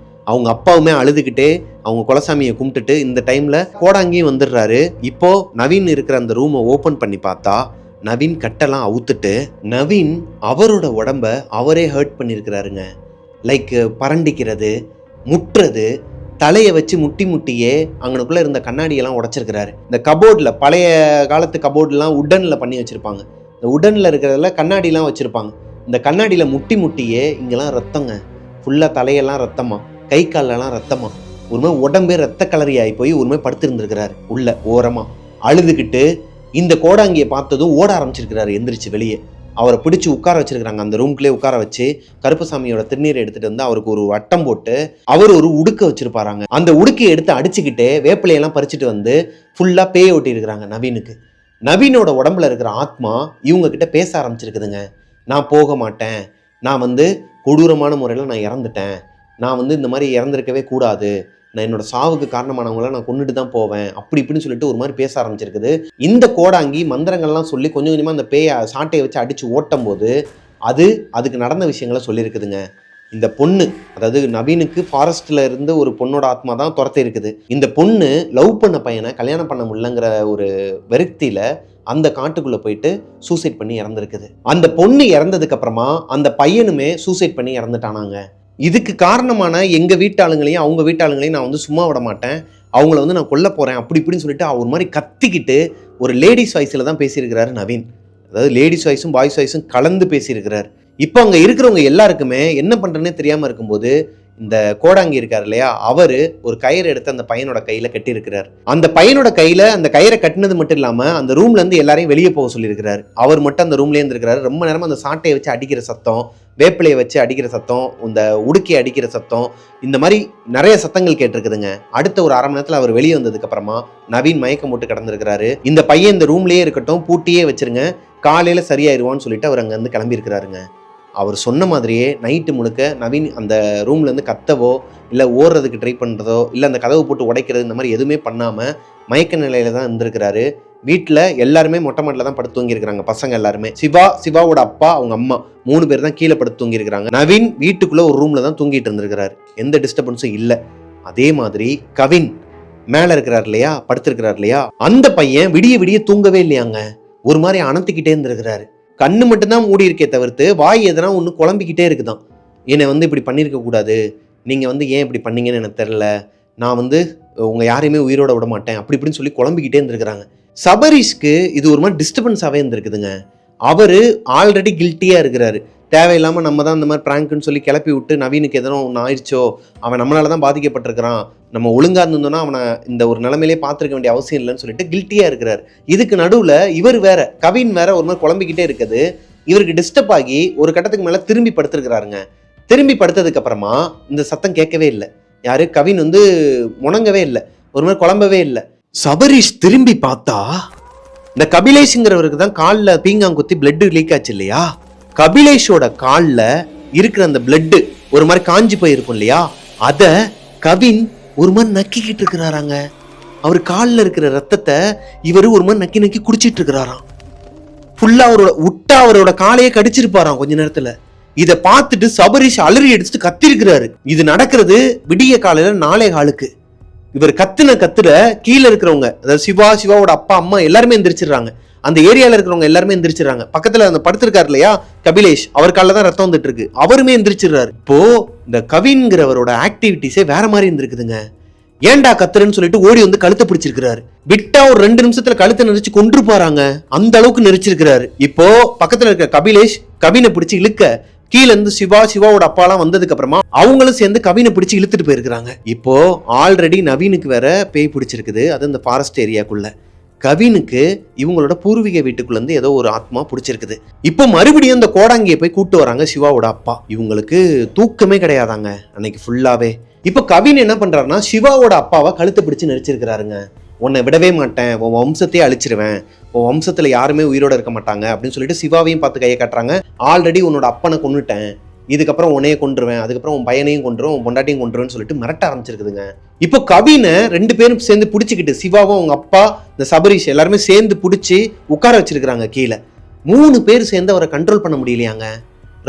அவங்க அப்பாவுமே அழுதுகிட்டே அவங்க குலசாமியை கும்பிட்டுட்டு இந்த டைம்ல கோடாங்கியும் வந்துடுறாரு. இப்போ நவீன் இருக்கிற அந்த ரூமை ஓபன் பண்ணி பார்த்தா நவீன் கட்டெல்லாம் அவுத்துட்டு நவீன் அவரோட உடம்ப அவரே ஹர்ட் பண்ணியிருக்கிறாருங்க. லைக் பரண்டிக்கிறது, முட்டுறது, தலையை வச்சு முட்டியே அங்கனுக்குள்ள இருந்த கண்ணாடியெல்லாம் உடைச்சிருக்கிறாரு. இந்த கபோர்டில் பழைய காலத்து கபோர்ட்லாம் உட்டனில் பண்ணி வச்சிருப்பாங்க. இந்த உடனில் இருக்கிறதுல கண்ணாடிலாம் வச்சுருப்பாங்க. இந்த கண்ணாடியில் முட்டியே இங்கெல்லாம் ரத்தங்க, ஃபுல்லாக தலையெல்லாம் ரத்தமா, கை காலெல்லாம் ரத்தமா, ஒருமே உடம்பே ரத்த கலரி ஆகி போய் ஒருமே படுத்திருந்துருக்கிறாரு உள்ள ஓரமாக அழுதுகிட்டு. இந்த கோடாங்கியை பார்த்ததும் ஓட ஆரம்பிச்சிருக்கிறாரு எந்திரிச்சு வெளியே. அவரை பிடிச்சி உட்கார வச்சிருக்கிறாங்க. அந்த ரூம்குள்ளே உட்கார வச்சு கருப்பசாமியோட திருநீரை எடுத்துட்டு வந்து அவருக்கு ஒரு வட்டம் போட்டு அவர் ஒரு உடுக்க வச்சிருப்பாராங்க. அந்த உடுக்கையை எடுத்து அடிச்சுக்கிட்டு வேப்பிலையெல்லாம் பறிச்சுட்டு வந்து ஃபுல்லாக பேய் ஓட்டி இருக்கிறாங்க நவீனுக்கு. நவீனோட உடம்புல இருக்கிற ஆத்மா இவங்க கிட்ட பேச ஆரம்பிச்சிருக்குதுங்க. நான் போக மாட்டேன், நான் கொடூரமான முறையில் நான் இறந்துட்டேன், நான் இந்த மாதிரி இறந்துருக்கவே கூடாது, நான் என்னோட சாவுக்கு காரணமானவங்கள நான் கொண்டுட்டு தான் போவேன், அப்படி இப்படின்னு சொல்லிட்டு ஒரு மாதிரி பேச ஆரம்பிச்சிருக்குது. இந்த கோடாங்கி மந்திரங்கள்லாம் சொல்லி கொஞ்சம் கொஞ்சமாக அந்த பேயை சாட்டையை வச்சு அடித்து ஓட்டும் போது அதுக்கு நடந்த விஷயங்களை சொல்லியிருக்குதுங்க. இந்த பொண்ணு, அதாவது நவீனுக்கு ஃபாரஸ்ட்ல இருந்து ஒரு பொண்ணோட ஆத்மா தான் துரத்தி இருக்குது. இந்த பொண்ணு லவ் பண்ண பையனை கல்யாணம் பண்ண முடியலங்கிற ஒரு வெறுத்தில அந்த காட்டுக்குள்ள போயிட்டு சூசைட் பண்ணி இறந்துருக்குது. அந்த பொண்ணு இறந்ததுக்கு அப்புறமா அந்த பையனுமே சூசைட் பண்ணி இறந்துட்டானாங்க. இதுக்கு காரணமான எங்க வீட்டாளுங்களையும் அவங்க வீட்டாளுங்களையும் நான் சும்மா விட மாட்டேன், அவங்கள நான் கொல்ல போறேன், அப்படி இப்படின்னு சொல்லிட்டு அவர் மாதிரி கத்திக்கிட்டு ஒரு லேடிஸ் வாய்ஸில் தான் பேசியிருக்கிறாரு நவீன். அதாவது லேடிஸ் வாய்ஸும் பாய்ஸ் வாய்ஸும் கலந்து பேசியிருக்கிறார். இப்போ அங்கே இருக்கிறவங்க எல்லாருக்குமே என்ன பண்ணுறதுனே தெரியாமல் இருக்கும்போது இந்த கோடாங்கி இருக்கார் இல்லையா, அவரு ஒரு கயிறு எடுத்து அந்த பையனோட கையில கட்டி இருக்கிறார். அந்த பையனோட கையில அந்த கயிறை கட்டினது மட்டும் இல்லாம அந்த ரூம்ல இருந்து எல்லாரையும் வெளியே போக சொல்லியிருக்கிறார். அவர் மட்டும் அந்த ரூம்லேயே இருந்திருக்கிறாரு. ரொம்ப நேரமா அந்த சாட்டையை வச்சு அடிக்கிற சத்தம், வேப்பிலையை வச்சு அடிக்கிற சத்தம், இந்த உடுக்கையை அடிக்கிற சத்தம், இந்த மாதிரி நிறைய சத்தங்கள் கேட்டிருக்குதுங்க. அடுத்த ஒரு அரை மணி நேரத்தில் அவர் வெளியே வந்ததுக்கு அப்புறமா நவீன் மயக்கம் போட்டு கிடந்திருக்கிறாரு. இந்த பையன் இந்த ரூம்லயே இருக்கட்டும், பூட்டியே வச்சிருங்க, காலையில சரியாயிருவான்னு சொல்லிட்டு அவர் அங்கேருந்து கிளம்பி இருக்கிறாருங்க. அவர் சொன்ன மாதிரியே நைட்டு முழுக்க நவீன் அந்த ரூம்லேருந்து கத்தவோ இல்லை ஓடுறதுக்கு ட்ரை பண்ணுறதோ இல்லை அந்த கதவு போட்டு உடைக்கிறது இந்த மாதிரி எதுவுமே பண்ணாமல் மயக்க நிலையில தான் இருந்திருக்கிறாரு. வீட்டில் எல்லாருமே மொட்டை மாட்டில் தான் படுத்து தூங்கியிருக்கிறாங்க. பசங்க எல்லாருமே, சிவாவோட அப்பா, அவங்க அம்மா 3 பேர் தான் கீழே படுத்து தூங்கியிருக்கிறாங்க. நவீன் வீட்டுக்குள்ளே ஒரு ரூமில் தான் தூங்கிட்டு இருந்திருக்கிறாரு, எந்த டிஸ்டர்பன்ஸும் இல்லை. அதே மாதிரி கவின் மேலே இருக்கிறார் இல்லையா, படுத்திருக்கிறார் இல்லையா, அந்த பையன் விடிய தூங்கவே இல்லையாங்க, ஒரு மாதிரி அனத்திக்கிட்டே இருந்திருக்கிறாரு. கண்ணு மட்டும்தான் மூடி இருக்கே தவிர்த்து வாய் எதனா ஒன்று குழம்பிக்கிட்டே இருக்குதான். என்னை இப்படி பண்ணியிருக்க கூடாது, நீங்கள் ஏன் இப்படி பண்ணீங்கன்னு எனக்கு தெரில, நான் உங்கள் யாரையுமே உயிரோட விட மாட்டேன், அப்படி இப்படின்னு சொல்லி குழம்பிக்கிட்டே இருந்திருக்கிறாங்க. சபரீஷ்க்கு இது ஒரு மாதிரி டிஸ்டர்பன்ஸாகவே இருந்திருக்குதுங்க. அவர் ஆல்ரெடி கில்ட்டியாக இருக்கிறாரு. தேவையில்லாமல் நம்ம தான் இந்த மாதிரி ப்ராங்க்னு சொல்லி கிளப்பி விட்டு நவீனுக்கு எதனா ஒன்று ஆயிடுச்சோ, அவன் நம்மளால தான் பாதிக்கப்பட்டிருக்கிறான், நம்ம ஒழுங்காக இருந்தோம்னா அவனை இந்த ஒரு நிலைமையிலே பார்த்துருக்க வேண்டிய அவசியம் இல்லைன்னு சொல்லிட்டு கில்ட்டியாக இருக்கிறார். இதுக்கு நடுவில் இவர் வேற, கவின் வேற ஒரு மாதிரி குழம்பிக்கிட்டே இருக்குது. இவருக்கு டிஸ்டர்ப் ஆகி ஒரு கட்டத்துக்கு மேலே திரும்பி படுத்துருக்கிறாருங்க. திரும்பி படுத்ததுக்கு அப்புறமா இந்த சத்தம் கேட்கவே இல்லை. யாரு கவின் முணங்கவே இல்லை, ஒரு மாதிரி குழம்பவே இல்லை. சபரீஷ் திரும்பி பார்த்தா இந்த கபிலேஷ்ங்கிறவருக்கு தான் காலில் பீங்காங்குத்தி பிளட் லீக் ஆச்சு இல்லையா, கபிலேஷோட காலில் இருக்கிற அந்த பிளட்டு ஒரு மாதிரி காஞ்சி போயிருக்கும் இல்லையா, அதை கவின் ஒரு மாதிரி நக்கிக்கிட்டு இருக்கிறாராங்க. அவர் காலில் இருக்கிற ரத்தத்தை இவர் ஒரு மாதிரி நக்கி குடிச்சிட்டு இருக்கிறாராம். ஃபுல்லா அவரோட காலையே கடிச்சிருப்பாராம் கொஞ்ச நேரத்துல. இதை பார்த்துட்டு சபரீஷ் அலறி அடிச்சுட்டு கத்திருக்கிறாரு. இது நடக்கிறது விடிய காலையில 4:15. இவர் கத்துற கீழே இருக்கிறவங்க, அதாவது சிவாவோட அப்பா அம்மா எல்லாருமே எந்திரிச்சிடுறாங்க. அந்த ஏரியால இருக்கிறவங்க எல்லாருமே எந்திரிச்சிடறாங்க. பக்கத்துல அந்த படுத்திருக்காரு இல்லையா கபிலேஷ், அவர் காலில் தான் ரத்தம் வந்துட்டு இருக்கு, அவருமே எந்திரிச்சிடுறாரு. இப்போ இந்த கவின்கிறவரோட ஆக்டிவிட்டிஸே வேற மாதிரி இருந்திருக்குதுங்க. ஏன்டா கத்துறன்னு சொல்லிட்டு ஓடி கழுத்தை பிடிச்சிருக்கிறாரு. விட்டா ஒரு 2 நிமிஷத்துல கழுத்தை நெரிச்சு கொன்று போறாங்க, அந்த அளவுக்கு நெரிச்சிருக்கிறாரு. இப்போ பக்கத்துல இருக்க கபிலேஷ் கவினை பிடிச்சு இழுக்க, கீழே இருந்து சிவாவோட அப்பாலாம் வந்ததுக்கு அப்புறமா அவங்களும் சேர்ந்து கவினை பிடிச்சு இழுத்துட்டு போயிருக்கிறாங்க. இப்போ ஆல்ரெடி நவீனுக்கு வேற பேய் பிடிச்சிருக்குது, அது இந்த ஃபாரஸ்ட் ஏரியாக்குள்ள. கவினுக்கு இவங்களோட பூர்வீக வீட்டுக்குள்ள இருந்து ஏதோ ஒரு ஆத்மா பிடிச்சிருக்குது. இப்போ மறுபடியும் இந்த கோடாங்கியை போய் கூட்டு வராங்க சிவாவோட அப்பா. இவங்களுக்கு தூக்கமே கிடையாதாங்க அன்னைக்கு ஃபுல்லாவே. இப்போ கவின் என்ன பண்றாருன்னா சிவாவோட அப்பாவை கழுத்தை பிடிச்சு நெரிச்சிருக்கிறாருங்க. உன்னை விடவே மாட்டேன், உன் வம்சத்தையே அழிச்சிருவேன், உன் வம்சத்துல யாருமே உயிரோட இருக்க மாட்டாங்க அப்படின்னு சொல்லிட்டு சிவாவையும் பார்த்து கையை காட்டுறாங்க. ஆல்ரெடி உன்னோட அப்பனை கொன்னுட்டேன், இதுக்கப்புறம் உன்னையே கொன்றுவேன், அதுக்கப்புறம் உன் பையனையும் கொன்றுவேன், உன் பொண்டாட்டியும் கொன்றுவேன்னு சொல்லிட்டு மிரட்ட ஆரம்பிச்சிருக்குதுங்க. இப்போ கவினை 2 பேரும் சேர்ந்து பிடிச்சிக்கிட்டு, சிவாவும் அவங்க அப்பா இந்த சபரீஷ் எல்லாருமே சேர்ந்து பிடிச்சி உட்கார வச்சிருக்கிறாங்க கீழே. 3 பேர் சேர்ந்து அவரை கண்ட்ரோல் பண்ண முடியலையாங்க.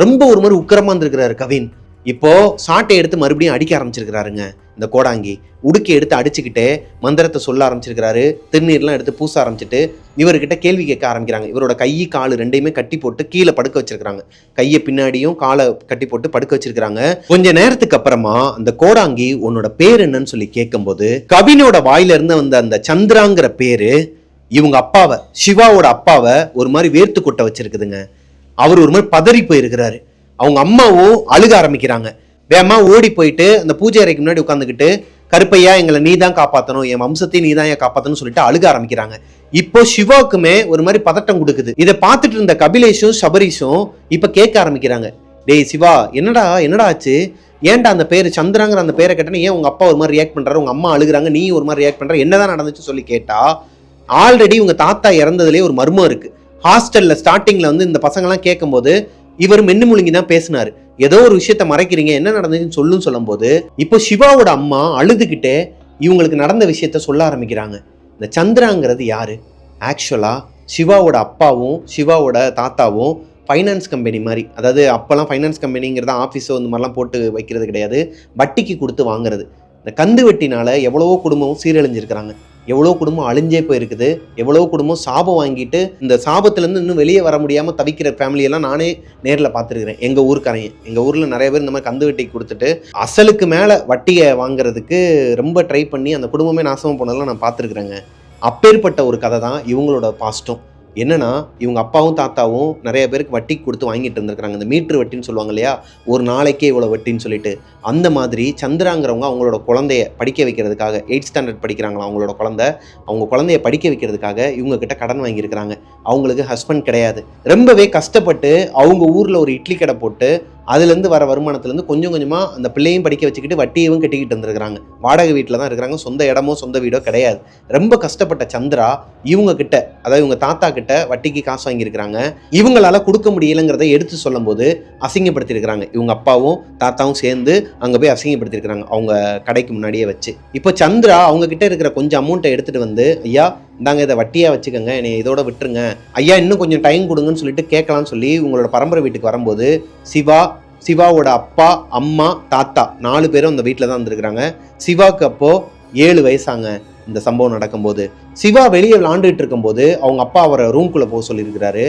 ரொம்ப ஒரு மாதிரி உக்கிரமா இருந்திருக்கிறாரு கவின். இப்போ சாட்டை எடுத்து மறுபடியும் அடிக்க ஆரம்பிச்சிருக்கிறாருங்க. இந்த கோடாங்கி உடுக்கி எடுத்து அடிச்சுக்கிட்டே மந்திரத்தை சொல்ல ஆரம்பிச்சிருக்கிறாரு. திருநீர்லாம் எடுத்து பூச ஆரம்பிச்சுட்டு இவர்கிட்ட கேள்வி கேட்க ஆரம்பிக்கிறாங்க. இவரோட கை காலு 2யுமே கட்டி போட்டு கீழே படுக்க வச்சிருக்காங்க. கையை பின்னாடியும் காலை கட்டி போட்டு படுக்க வச்சிருக்காங்க. கொஞ்ச நேரத்துக்கு அப்புறமா அந்த கோடாங்கி உன்னோட பேர் என்னன்னு சொல்லி கேட்கும்போது கவினோட வாயில இருந்து வந்த அந்த சந்திராங்கிற பேரு இவங்க அப்பாவை, சிவாவோட அப்பாவை ஒரு மாதிரி வேர்த்து கொட்ட வச்சிருக்குதுங்க. அவர் ஒரு மாதிரி பதறி போயிருக்கிறாரு. அவங்க அம்மாவும் அழுக ஆரம்பிக்கிறாங்க. வேமா ஓடி போயிட்டு அந்த பூஜை அறைக்கு முன்னாடி உட்காந்துக்கிட்டு, கருப்பையா எங்களை நீ தான் காப்பாற்றணும், என் வம்சத்தையும் நீ தான் காப்பாற்றணும்னு சொல்லிட்டு அழுக ஆரம்பிக்கிறாங்க. இப்போ சிவாவுக்குமே ஒரு மாதிரி பதட்டம் கொடுக்குது. இதை பார்த்துட்டு இருந்த கபிலேஷும் சபரீஷும் இப்ப கேட்க ஆரம்பிக்கிறாங்க, டேய் சிவா என்னடா ஆச்சு, ஏன்டா அந்த பேரு சந்திராங்கிற அந்த பேரை கேட்டேன்னு ஏன் உங்க அப்பா ஒரு மாதிரி ரியாக்ட் பண்றாரு, உங்க அம்மா அழுகுறாங்க, நீ ஒரு மாதிரி ரியாக்ட் பண்ற, என்னதான் நடந்துச்சு சொல்லி கேட்டா, ஆல்ரெடி உங்க தாத்தா இறந்ததுலேயே ஒரு மர்மம் இருக்கு. ஹாஸ்டல்ல ஸ்டார்டிங்ல வந்து இந்த பசங்கள்லாம் கேட்கும்போது இவர் மென்னு முழுங்கி தான் பேசினாரு. ஏதோ ஒரு விஷயத்த மறைக்கிறீங்க, என்ன நடந்துச்சுன்னு சொல்லும் போது இப்போ சிவாவோட அம்மா அழுதுகிட்டே இவங்களுக்கு நடந்த விஷயத்த சொல்ல ஆரம்பிக்கிறாங்க. இந்த சந்திராங்கிறது யாரு? ஆக்சுவலா சிவாவோட அப்பாவும் சிவாவோட தாத்தாவும் ஃபைனான்ஸ் கம்பெனி மாதிரி, அதாவது அப்போல்லாம் ஃபைனான்ஸ் கம்பெனிங்கிறத ஆஃபீஸோ இந்த மாதிரிலாம் போட்டு வைக்கிறது கிடையாது, வட்டிக்கு கொடுத்து வாங்குறது. இந்த கந்து வெட்டினால எவ்வளவோ குடும்பமும் சீரழிஞ்சிருக்கிறாங்க, எவ்வளோ குடும்பம் அழிஞ்சே போயிருக்குது, எவ்வளோ குடும்பம் சாபம் வாங்கிட்டு இந்த சாபத்துலேருந்து இன்னும் வெளியே வர முடியாமல் தவிக்கிற ஃபேமிலியெல்லாம் நானே நேரில் பார்த்துருக்கிறேன். எங்கள் ஊருக்காரங்க, எங்கள் ஊரில் நிறைய பேர் இந்த மாதிரி கந்து வெட்டி கொடுத்துட்டு அசலுக்கு மேலே வட்டியை வாங்குறதுக்கு ரொம்ப ட்ரை பண்ணி அந்த குடும்பமே நாசமாக போனதெல்லாம் நான் பார்த்துருக்குறேங்க. அப்பேற்பட்ட ஒரு கதை தான் இவங்களோட பாஸ்ட்டும். என்னன்னா இவங்க அப்பாவும் தாத்தாவும் நிறைய பேருக்கு வட்டி கொடுத்து வாங்கிட்டு இருந்திருக்காங்க. இந்த மீட்ரு வட்டின்னு சொல்லுவாங்க இல்லையா, ஒரு நாளைக்கே இவ்வளோ வட்டின்னு சொல்லிட்டு, அந்த மாதிரி சந்திராங்கிறவங்க அவங்களோட குழந்தைய படிக்க வைக்கிறதுக்காக 8th ஸ்டாண்டர்ட் படிக்கிறாங்களா அவங்களோட குழந்தை, அவங்க குழந்தைய படிக்க வைக்கிறதுக்காக இவங்க கிட்ட கடன் வாங்கியிருக்கிறாங்க. அவங்களுக்கு ஹஸ்பண்ட் கிடையாது. ரொம்பவே கஷ்டப்பட்டு அவங்க ஊரில் ஒரு இட்லி கடை போட்டு அதுலேருந்து வர வருமானத்துலேருந்து கொஞ்சம் கொஞ்சமாக அந்த பிள்ளையும் படிக்க வச்சுக்கிட்டு வட்டியவும் கட்டிக்கிட்டு வந்துருக்காங்க. வாடகை வீட்டில் தான் இருக்கிறாங்க, சொந்த இடமோ சொந்த வீடோ கிடையாது. ரொம்ப கஷ்டப்பட்ட சந்திரா இவங்க கிட்ட, அதாவது இவங்க தாத்தா கிட்ட வட்டிக்கு காசு வாங்கியிருக்கிறாங்க. இவங்களால கொடுக்க முடியலைங்கிறத எடுத்து சொல்லும் போது அசிங்கப்படுத்தியிருக்கிறாங்க. இவங்க அப்பாவும் தாத்தாவும் சேர்ந்து அங்கே போய் அசிங்கப்படுத்தியிருக்கிறாங்க அவங்க கடைக்கு முன்னாடியே வச்சு. இப்போ சந்திரா அவங்க கிட்ட இருக்கிற கொஞ்சம் அமௌண்ட்டை எடுத்துகிட்டு வந்து, ஐயா இந்தாங்க இதை வட்டியாக வச்சுக்கோங்க, என்னை இதோட விட்டுருங்க ஐயா, இன்னும் கொஞ்சம் டைம் கொடுங்கன்னு சொல்லிட்டு கேட்கலான்னு சொல்லி உங்களோட பரம்பரை வீட்டுக்கு வரும்போது சிவாவோட அப்பா அம்மா தாத்தா 4 பேரும் அந்த வீட்டில் தான் இருந்திருக்கிறாங்க. சிவாவுக்கு அப்போ 7 வயசாங்க. இந்த சம்பவம் நடக்கும்போது சிவா வெளியே விளாண்டுட்டு இருக்கும்போது அவங்க அப்பா அவரை ரூம்குள்ளே போக சொல்லியிருக்கிறாரு.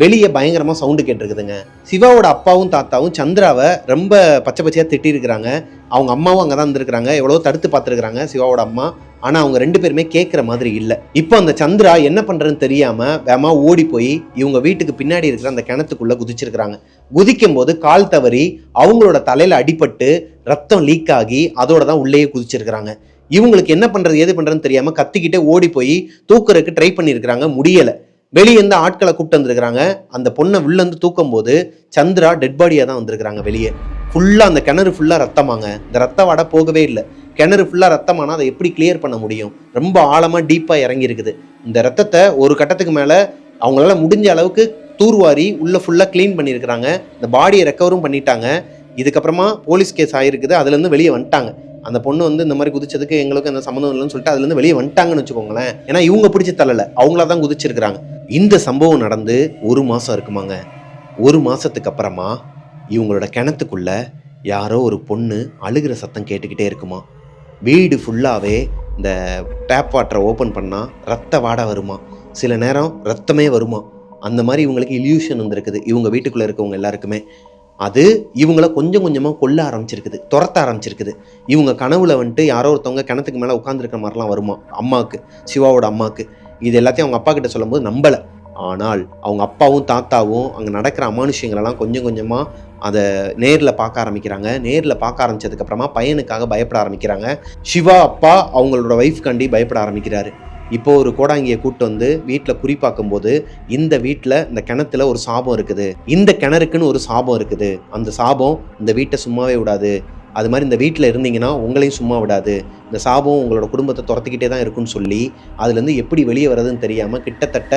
வெளியே பயங்கரமாக சவுண்டு கேட்டிருக்குதுங்க. சிவாவோட அப்பாவும் தாத்தாவும் சந்திராவை ரொம்ப பச்சை பச்சையாக திட்டிருக்கிறாங்க. அவங்க அம்மாவும் அங்கே தான் இருந்திருக்கிறாங்க, எவ்வளோ தடுத்து பார்த்துருக்குறாங்க சிவாவோட அம்மா. ஆனால் அவங்க 2 பேருமே கேட்குற மாதிரி இல்லை. இப்போ அந்த சந்திரா என்ன பண்ணுறதுன்னு தெரியாமல் வேமா ஓடி போய் இவங்க வீட்டுக்கு பின்னாடி இருக்கிற அந்த கிணத்துக்குள்ளே குதிச்சிருக்கிறாங்க. குதிக்கும் போது கால் தவறி அவங்களோட தலையில் அடிபட்டு ரத்தம் லீக் ஆகி அதோட தான் உள்ளேயே குதிச்சிருக்கிறாங்க. இவங்களுக்கு என்ன பண்ணுறது ஏது பண்ணுறதுன்னு தெரியாமல் கத்திக்கிட்டே ஓடி போய் தூக்குறதுக்கு ட்ரை பண்ணியிருக்கிறாங்க, முடியலை. வெளியே இருந்து ஆட்களை கூப்பிட்டு வந்திருக்கிறாங்க. அந்த பொண்ணை உள்ளேருந்து தூக்கும் போது சந்திரா டெட் பாடியாக தான் வந்திருக்கிறாங்க. வெளியே ஃபுல்லாக அந்த கிணறு ஃபுல்லாக ரத்தமாங்க. இந்த ரத்த வாடை போகவே இல்லை. கிணறு ஃபுல்லாக ரத்தமானால் அதை எப்படி கிளியர் பண்ண முடியும்? ரொம்ப ஆழமாக டீப்பாக இறங்கி இருக்குது. இந்த ரத்தத்தை ஒரு கட்டத்துக்கு மேலே அவங்களால முடிஞ்ச அளவுக்கு தூர்வாரி உள்ளே ஃபுல்லாக க்ளீன் பண்ணியிருக்கிறாங்க. இந்த பாடியை ரெக்கவரும் பண்ணிட்டாங்க. இதுக்கப்புறமா போலீஸ் கேஸ் ஆகிருக்குது, அதுலேருந்து வெளியே வந்துட்டாங்க. அந்த பொண்ணு வந்து இந்த மாதிரி குதிச்சதுக்கு எங்களுக்கு அந்த சம்மந்தம் இல்லைன்னு சொல்லிட்டு அதுலேருந்து வெளியே வந்துட்டாங்கன்னு வச்சுக்கோங்களேன். ஏன்னா இவங்க பிடிச்சி தள்ளலை, அவங்களா தான் குதிச்சிருக்கிறாங்க. இந்த சம்பவம் நடந்து 1 மாதம் இருக்குமாங்க. 1 மாதத்துக்கு அப்புறமா இவங்களோட கிணத்துக்குள்ள யாரோ ஒரு பொண்ணு அழுகிற சத்தம் கேட்டுக்கிட்டே இருக்குமா. வீடு ஃபுல்லாகவே இந்த டேப் வாட்டரை ஓப்பன் பண்ணால் ரத்த வாடை வருமா, சில நேரம் ரத்தமே வருமா. அந்த மாதிரி இவங்களுக்கு இல்யூஷன் வந்துருக்குது இவங்க வீட்டுக்குள்ளே இருக்கவங்க எல்லாருக்குமே. அது இவங்கள கொஞ்சம் கொஞ்சமாக கொல்ல ஆரம்பிச்சிருக்குது, துரத்த ஆரம்பிச்சிருக்குது. இவங்க கனவுல வந்துட்டு யாரோ ஒருத்தவங்க கிணத்துக்கு மேலே உட்காந்துருக்கிற மாதிரிலாம் வருமா அம்மாவுக்கு, சிவாவோட அம்மாவுக்கு. இது எல்லாத்தையும் அவங்க அப்பா கிட்ட சொல்லும்போது நம்பலை. ஆனால் அவங்க அப்பாவும் தாத்தாவும் அங்கே நடக்கிற அமானுஷ்யங்களெல்லாம் கொஞ்சம் கொஞ்சமாக அதை நேரில் பார்க்க ஆரம்பிக்கிறாங்க. நேரில் பார்க்க ஆரம்பித்ததுக்கப்புறமா பையனுக்காக பயப்பட ஆரம்பிக்கிறாங்க. சிவா அப்பா அவங்களோட ஒய்ஃப்காண்டி பயப்பட ஆரம்பிக்கிறாரு. இப்போது ஒரு கோடாங்கியை கூப்பிட்டு வந்து வீட்டில் குறி பார்க்கும்போது இந்த வீட்டில் இந்த கிணத்துல ஒரு சாபம் இருக்குது, இந்த கிணறுக்குன்னு ஒரு சாபம் இருக்குது, அந்த சாபம் இந்த வீட்டை சும்மாவே விடாது, அது மாதிரி இந்த வீட்டில் இருந்தீங்கன்னா உங்களையும் சும்மா விடாது, இந்த சாபம் உங்களோட குடும்பத்தை துரத்திக்கிட்டே தான் இருக்குன்னு சொல்லி அதுலேருந்து எப்படி வெளியே வர்றதுன்னு தெரியாமல் கிட்டத்தட்ட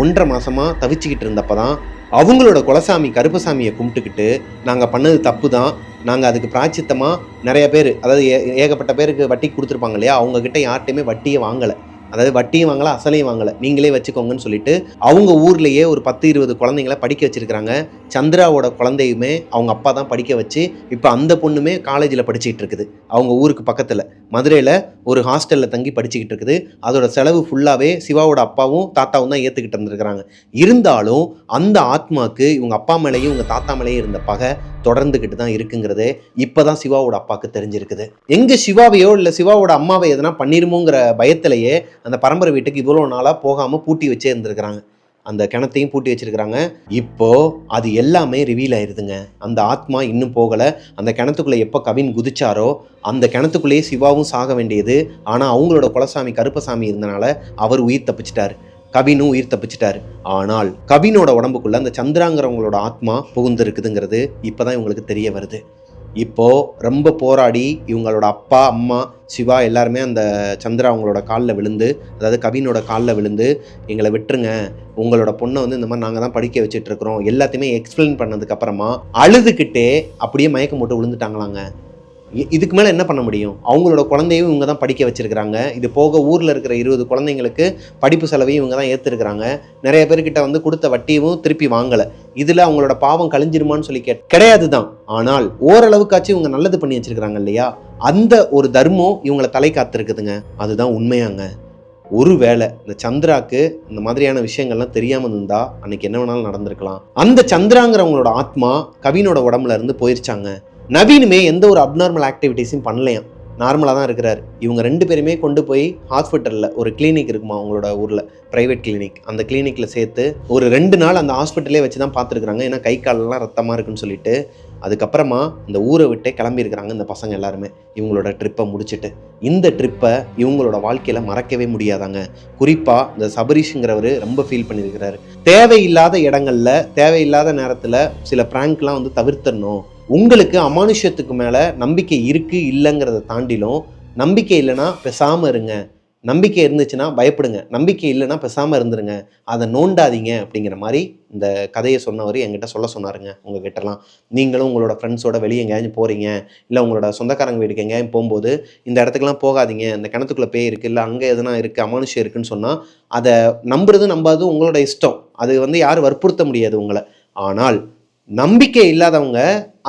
1.5 மாதமாக தவிச்சிக்கிட்டு இருந்தப்போ தான் அவங்களோட குலசாமி கருப்பசாமியை கும்பிட்டுக்கிட்டு நாங்கள் பண்ணது தப்பு தான், நாங்கள் அதுக்கு பிராய்ச்சித்தமாக நிறைய பேர், அதாவது ஏகப்பட்ட பேருக்கு வட்டி கொடுத்துருப்பாங்க இல்லையா, அவங்கக்கிட்ட யார்கிட்டையுமே வட்டியே வாங்கலை. அதாவது வட்டியும் வாங்கலை, அசலையும் வாங்கலை, நீங்களே வச்சுக்கோங்கன்னு சொல்லிட்டு அவங்க ஊர்லேயே ஒரு 10-20 குழந்தைங்கள படிக்க வச்சுருக்கிறாங்க. சந்திராவோட குழந்தையுமே அவங்க அப்பா தான் படிக்க வச்சு இப்போ அந்த பொண்ணுமே காலேஜில் படிச்சுக்கிட்டு இருக்குது. அவங்க ஊருக்கு பக்கத்தில் மதுரையில் ஒரு ஹாஸ்டலில் தங்கி படிச்சுக்கிட்டு இருக்குது. அதோட செலவு ஃபுல்லாகவே சிவாவோட அப்பாவும் தாத்தாவும் தான் ஏற்றுக்கிட்டு இருந்திருக்கிறாங்க. இருந்தாலும் அந்த ஆத்மாவுக்கு இவங்க அப்பா மேலேயும் இவங்க தாத்தா மேலேயும் இருந்த பகை தொடர்ந்துக்கிட்டு தான் இருக்குங்கிறது இப்போ தான் சிவாவோட அப்பாவுக்கு தெரிஞ்சிருக்குது. எங்கே சிவாவையோ இல்லை சிவாவோட அம்மாவை எதனா பண்ணிருமோங்கிற பயத்திலேயே அந்த பரம்பரை வீட்டுக்கு இவ்வளோ நாளாக போகாமல் பூட்டி வச்சே இருந்திருக்கிறாங்க. அந்த கிணத்தையும் பூட்டி வச்சிருக்கிறாங்க. இப்போ அது எல்லாமே ரிவீல் ஆயிருதுங்க. அந்த ஆத்மா இன்னும் போகலை. அந்த கிணத்துக்குள்ளே எப்போ கவின் குதிச்சாரோ அந்த கிணத்துக்குள்ளேயே சிவாவும் சாக வேண்டியது. ஆனால் அவங்களோட குலசாமி கருப்பசாமி இருந்தனால அவர் உயிர் தப்பிச்சிட்டார். கவினும் உயிர் தப்பிச்சிட்டாரு. ஆனால் கவினோட உடம்புக்குள்ள அந்த சந்திராங்கிறவங்களோட ஆத்மா புகுந்திருக்குதுங்கிறது இப்போதான் இவங்களுக்கு தெரிய வருது. இப்போ ரொம்ப போராடி இவங்களோட அப்பா அம்மா சிவா எல்லாருமே அந்த சந்திரா அவங்களோட காலில் விழுந்து, அதாவது கவினோட காலில் விழுந்து, எங்களை விட்டுருங்க, உங்களோட பொண்ணை வந்து இந்த மாதிரி நாங்கள் தான் படிக்க வச்சுட்டு இருக்கிறோம் எல்லாத்தையுமே எக்ஸ்பிளைன் பண்ணதுக்கப்புறமா அழுதுகிட்டே அப்படியே மயக்கம் போட்டு விழுந்துட்டாங்களாங்க. இதுக்கு மேலே என்ன பண்ண முடியும்? அவங்களோட குழந்தையும் இவங்க தான் படிக்க வச்சுருக்கிறாங்க. இது போக ஊரில் இருக்கிற 20 குழந்தைங்களுக்கு படிப்பு செலவையும் இவங்க தான் ஏற்றுருக்கிறாங்க. நிறைய பேர்கிட்ட வந்து கொடுத்த வட்டியும் திருப்பி வாங்கலை. இதில் அவங்களோட பாவம் கழிஞ்சிருமான்னு சொல்லி கிடையாது தான். ஆனால் ஓரளவுக்காச்சும் இவங்க நல்லது பண்ணி வச்சுருக்கிறாங்க இல்லையா, அந்த ஒரு தர்மம் இவங்களை தலை காத்திருக்குதுங்க. அதுதான் உண்மையாங்க. ஒருவேளை இந்த சந்திராக்கு இந்த மாதிரியான விஷயங்கள்லாம் தெரியாமல் இருந்தால் அன்னைக்கு என்ன வேணாலும் நடந்திருக்கலாம். அந்த சந்திராங்கிறவங்களோட ஆத்மா கவினோட உடம்புல இருந்து போயிருச்சாங்க. நவீனுமே எந்த ஒரு அப்நார்மல் ஆக்டிவிட்டீஸும் பண்ணலையாம், நார்மலாக தான் இருக்கிறாரு. இவங்க 2 பேருமே கொண்டு போய் ஹாஸ்பிட்டலில் ஒரு கிளினிக் இருக்குமா அவங்களோட ஊரில், ப்ரைவேட் கிளினிக், அந்த கிளினிக்கில் சேர்த்து ஒரு 2 நாள் அந்த ஹாஸ்பிட்டலே வச்சு தான் பார்த்துருக்குறாங்க. ஏன்னா கை காலெல்லாம் ரத்தமாக இருக்குன்னு சொல்லிட்டு. அதுக்கப்புறமா இந்த ஊரை விட்டே கிளம்பியிருக்கிறாங்க இந்த பசங்க எல்லாருமே இவங்களோட ட்ரிப்பை முடிச்சுட்டு. இந்த ட்ரிப்பை இவங்களோட வாழ்க்கையில் மறக்கவே முடியாதாங்க. குறிப்பாக இந்த சபரீஷுங்கிறவர் ரொம்ப ஃபீல் பண்ணியிருக்கிறாரு. தேவையில்லாத இடங்களில் தேவையில்லாத நேரத்தில் சில ப்ராங்க்லாம் வந்து தவிர்த்தரணும். உங்களுக்கு அமானுஷ்யத்துக்கு மேலே நம்பிக்கை இருக்குது இல்லைங்கிறத தாண்டிலும், நம்பிக்கை இல்லைன்னா பேசாமல் இருங்க, நம்பிக்கை இருந்துச்சுன்னா பயப்படுங்க, நம்பிக்கை இல்லைன்னா பேசாமல் இருந்துருங்க, அதை நோண்டாதீங்க அப்படிங்கிற மாதிரி இந்த கதையை சொன்னவர் என்கிட்ட சொல்ல சொன்னாருங்க. உங்ககிட்டலாம் நீங்களும் உங்களோட ஃப்ரெண்ட்ஸோட வெளியே எங்கேயாச்சும் போகிறீங்க, இல்லை உங்களோட சொந்தக்காரங்க வீட்டுக்கு எங்கேயாச்சும் போகும்போது இந்த இடத்துக்குலாம் போகாதீங்க, இந்த கிணத்துக்குள்ளே பேய் இருக்குது, இல்லை அங்கே எதுனா இருக்குது, அமானுஷ்யம் இருக்குதுன்னு சொன்னால் அதை நம்புறது நம்பாது உங்களோட இஷ்டம். அது வந்து யாரும் வற்புறுத்த முடியாது உங்களை. ஆனால் நம்பிக்கை இல்லாதவங்க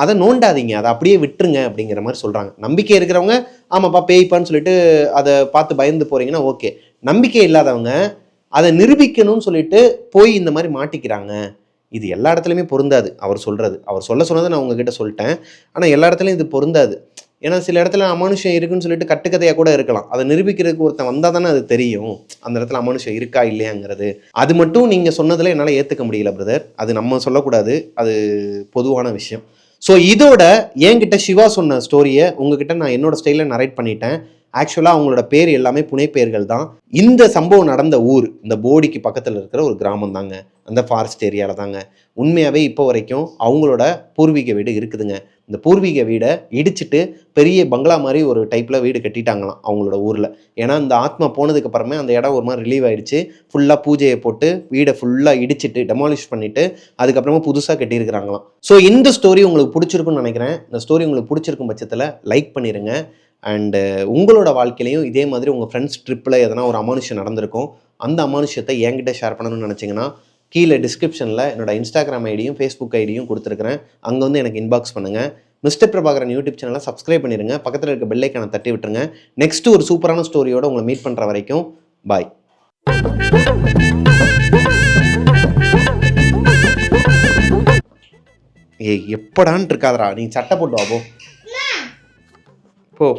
அதை நோண்டாதீங்க, அதை அப்படியே விட்டுருங்க அப்படிங்கிற மாதிரி சொல்கிறாங்க. நம்பிக்கை இருக்கிறவங்க ஆமாப்பா பேய்ப்பான்னு சொல்லிட்டு அதை பார்த்து பயந்து போகிறீங்கன்னா ஓகே. நம்பிக்கை இல்லாதவங்க அதை நிரூபிக்கணும்னு சொல்லிட்டு போய் இந்த மாதிரி மாட்டிக்கிறாங்க. இது எல்லா இடத்துலையுமே பொருந்தாது. அவர் சொல்கிறது, அவர் சொன்னதை நான் உங்ககிட்ட சொல்லிட்டேன். ஆனால் எல்லா இடத்துலையும் இது பொருந்தாது. ஏன்னா சில இடத்துல அமானுஷம் இருக்குன்னு சொல்லிட்டு கட்டுக்கதையாக கூட இருக்கலாம். அதை நிரூபிக்கிறதுக்கு ஒருத்தன் வந்தால் தானே அது தெரியும் அந்த இடத்துல அமானுஷம் இருக்கா இல்லையாங்கிறது. அது மட்டும் நீங்கள் சொன்னதில் என்னால் ஏற்றுக்க முடியல பிரதர். அது நம்ம சொல்லக்கூடாது, அது பொதுவான விஷயம். ஸோ இதோட என்கிட்ட சிவா சொன்ன ஸ்டோரியை உங்ககிட்ட நான் என்னோட ஸ்டைலில் நரேட் பண்ணிட்டேன். ஆக்சுவலாக அவங்களோட பேர் எல்லாமே புனை பெயர்கள் தான். இந்த சம்பவம் நடந்த ஊர் இந்த போடிக்கு பக்கத்தில் இருக்கிற ஒரு கிராமம் தாங்க, அந்த ஃபாரஸ்ட் ஏரியாவில் தாங்க. உண்மையாகவே இப்போ வரைக்கும் அவங்களோட பூர்வீக வீடு இருக்குதுங்க. இந்த பூர்வீக வீடை இடிச்சிட்டு பெரிய பங்களா மாதிரி ஒரு டைப்பில் வீடு கட்டிட்டாங்களாம் அவங்களோட ஊரில். ஏன்னா இந்த ஆத்மா போனதுக்கப்புறமே அந்த இடம் ஒரு மாதிரி ரிலீவ் ஆகிடுச்சு. ஃபுல்லாக பூஜையை போட்டு வீடை ஃபுல்லாக இடிச்சிட்டு டெமாலிஷ் பண்ணிவிட்டு அதுக்கப்புறமா புதுசாக கட்டியிருக்கிறாங்களாம். ஸோ இந்த ஸ்டோரி உங்களுக்கு பிடிச்சிருக்குன்னு நினைக்கிறேன். இந்த ஸ்டோரி உங்களுக்கு பிடிச்சிருக்கும் பட்சத்தில் லைக் பண்ணிடுங்க. அண்டு உங்களோட வாழ்க்கையிலையும் இதே மாதிரி உங்கள் ஃப்ரெண்ட்ஸ் ட்ரிப்பில் எதனா ஒரு அமானுஷம் நடந்திருக்கும், அந்த அமானுஷத்தை என்கிட்ட ஷேர் பண்ணணும்னு நினச்சிங்கன்னா கீழே டிஸ்கிரிப்ஷனில் என்னோட இன்ஸ்டாகிராம் ஐடியும் ஃபேஸ்புக் ஐடியும் கொடுத்துருக்குறேன். அங்கே வந்து எனக்கு இன்பாக்ஸ் பண்ணுங்கள். மிஸ்டர் பிரபாகரன் யூடியூப் சேனலை சப்ஸ்கிரைப் பண்ணிடுங்க. பக்கத்தில் இருக்க பெல் ஐக்கானை தட்டி விட்டுருங்க. நெக்ஸ்ட்டு ஒரு சூப்பரான ஸ்டோரியோடு உங்களை மீட் பண்ணுற வரைக்கும் பாய். ஏய் எப்படான் இருக்காதரா, நீ சட்டை போட்டு வா போ.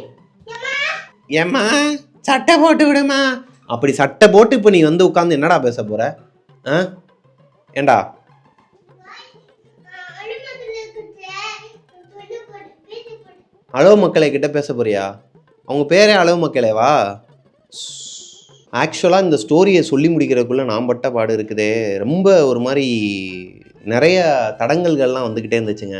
ஏம்மா சட்டை போட்டு விடுமா. அப்படி சட்டை போட்டு இப்போ நீ வந்து உட்காந்து என்னடா பேச போற? ஏண்டா அளவு மக்களை கிட்ட பேச போறியா? அவங்க பேரே அளவு மக்களேவா? ஆக்சுவலாக இந்த ஸ்டோரியை சொல்லி முடிக்கிறதுக்குள்ளே நான் பட்ட பாடு இருக்குதே. ரொம்ப ஒரு மாதிரி நிறைய தடங்கல்கள்லாம் வந்துக்கிட்டே இருந்துச்சுங்க.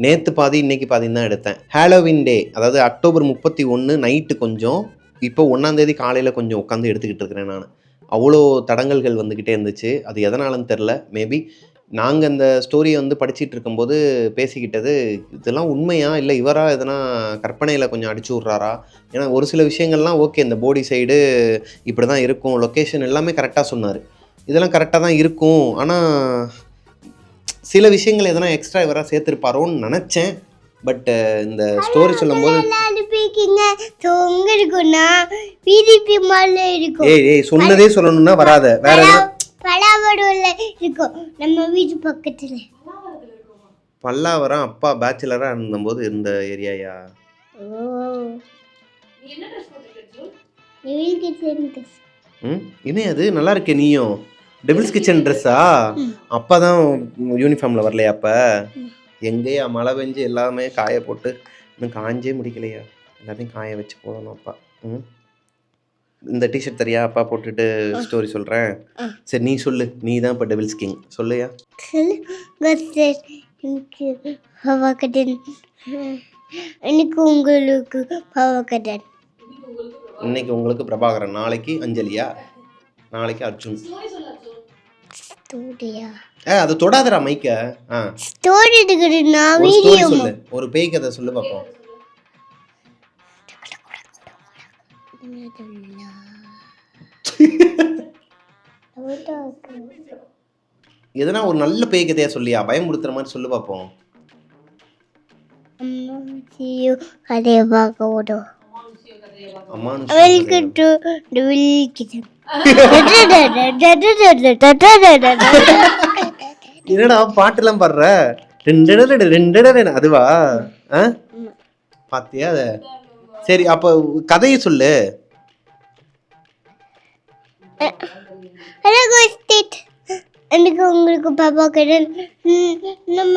நேற்று பாதி இன்றைக்கி பாதின்னு தான் எடுத்தேன். ஹாலோவின் டே, அதாவது அக்டோபர் 31 நைட்டு கொஞ்சம், இப்போ 1ஆம் தேதி காலையில் கொஞ்சம் உட்காந்து எடுத்துக்கிட்டு இருக்கிறேன் நான். அவ்வளோ தடங்கல்கள் வந்துக்கிட்டே இருந்துச்சு. அது எதனாலன்னு தெரில. மேபி நாங்கள் இந்த ஸ்டோரியை வந்து படிச்சுட்டு இருக்கும்போது பேசிக்கிட்டது, இதெல்லாம் உண்மையா இல்லை இவரா எதனா கற்பனையில் கொஞ்சம் அடிச்சு விட்றாரா? ஏன்னா ஒரு சில விஷயங்கள்லாம் ஓகே, இந்த போடி சைடு இப்படி தான் இருக்கும், லொக்கேஷன் எல்லாமே கரெக்டாக சொன்னார், இதெல்லாம் கரெக்டாக தான் இருக்கும். ஆனால் சில விஷயங்கள் எதனா எக்ஸ்ட்ரா இவராக சேர்த்துருப்பாரோன்னு நினச்சேன். பட் இந்த ஸ்டோரி சொல்லும்போது ஏய் சொன்னதே சொல்லணும்னா வராத, வேற இருக்கும் நம்ம வீட்டு பக்கத்துல. பல்லாவரம் அப்பா பேச்சுலராக இருந்தபோது இருந்த ஏரியாயா? என்ன அது நல்லா இருக்கே, நீயும் டெபிள்ஸ் கிச்சன் ட்ரெஸ்ஸா? அப்பா தான் யூனிஃபார்மில் வரலையா? அப்போ எங்கேயா மழை பெஞ்சு எல்லாமே காய போட்டு இன்னும் காஞ்சே முடிக்கலையா? எல்லாத்தையும் காய வச்சு போடணும் அப்பா. இந்த டிஷர்ட் தெரியா அப்பா போட்டுட்டு ஸ்டோரி சொல்கிறேன். சரி நீ சொல்லு, நீ தான் இப்போ டெபிள்ஸ் கிங், சொல்லையா? இன்னைக்கு உங்களுக்கு பவகடன், இன்னைக்கு உங்களுக்கு பிரபாகரன், நாளைக்கு அஞ்சலியா, நாளைக்கு அர்ஜுன். அது தொடாதடா மைக்க. ஸ்டோரி எடுக்கிறேன்னா ஒரு ஸ்டோரி சொல்லு, ஒரு பேய் கதை சொல்லு பாப்போம். எதனா ஒரு நல்ல பேய் கதையா சொல்லியா, பயமுறுத்துற மாதிரி சொல்லு பாப்போம். என்னடா பாட்டுலாம் பாடுற? அதுவா? பாத்தியா அத? சரி அப்ப கதையை சொல்லு. எனக்கு உங்களுக்கு பாப்பா கடன் நம்ம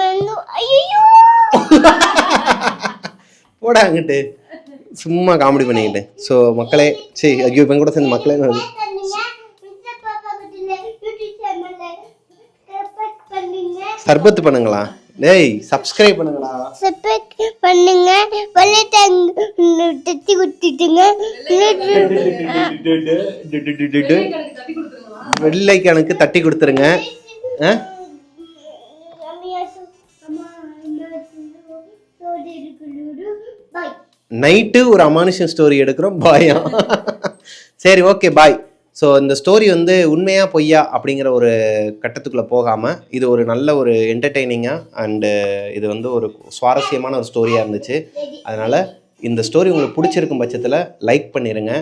போடா அங்கிட்டு, சும்மா காமெடி பண்ணிக்கிட்டு. ஸோ மக்களே, சரி ஐயோ இவன் கூட சேர்ந்து மக்களே சர்பத்து பண்ணுங்களா? டேய் சப்ஸ்கிரைப் பண்ணுங்களா, சப்ஸ்கிரைப் பண்ணுங்க, தட்டி கொடுத்துட்டுங்க, வெள்ளைக்கணக்கு தட்டி கொடுத்துருங்க. நைட்டு ஒரு அமானுஷன் ஸ்டோரி எடுக்கிறோம், பாயா? சரி ஓகே பாய். ஸோ இந்த ஸ்டோரி வந்து உண்மையா பொய்யா அப்படிங்கிற ஒரு கட்டத்துக்குள்ளே போகாமல் இது ஒரு நல்ல ஒரு என்டர்டெய்னிங்காக அண்டு இது வந்து ஒரு சுவாரஸ்யமான ஒரு ஸ்டோரியாக இருந்துச்சு. அதனால் இந்த ஸ்டோரி உங்களுக்கு பிடிச்சிருக்கும் பட்சத்தில் லைக் பண்ணிடுங்க.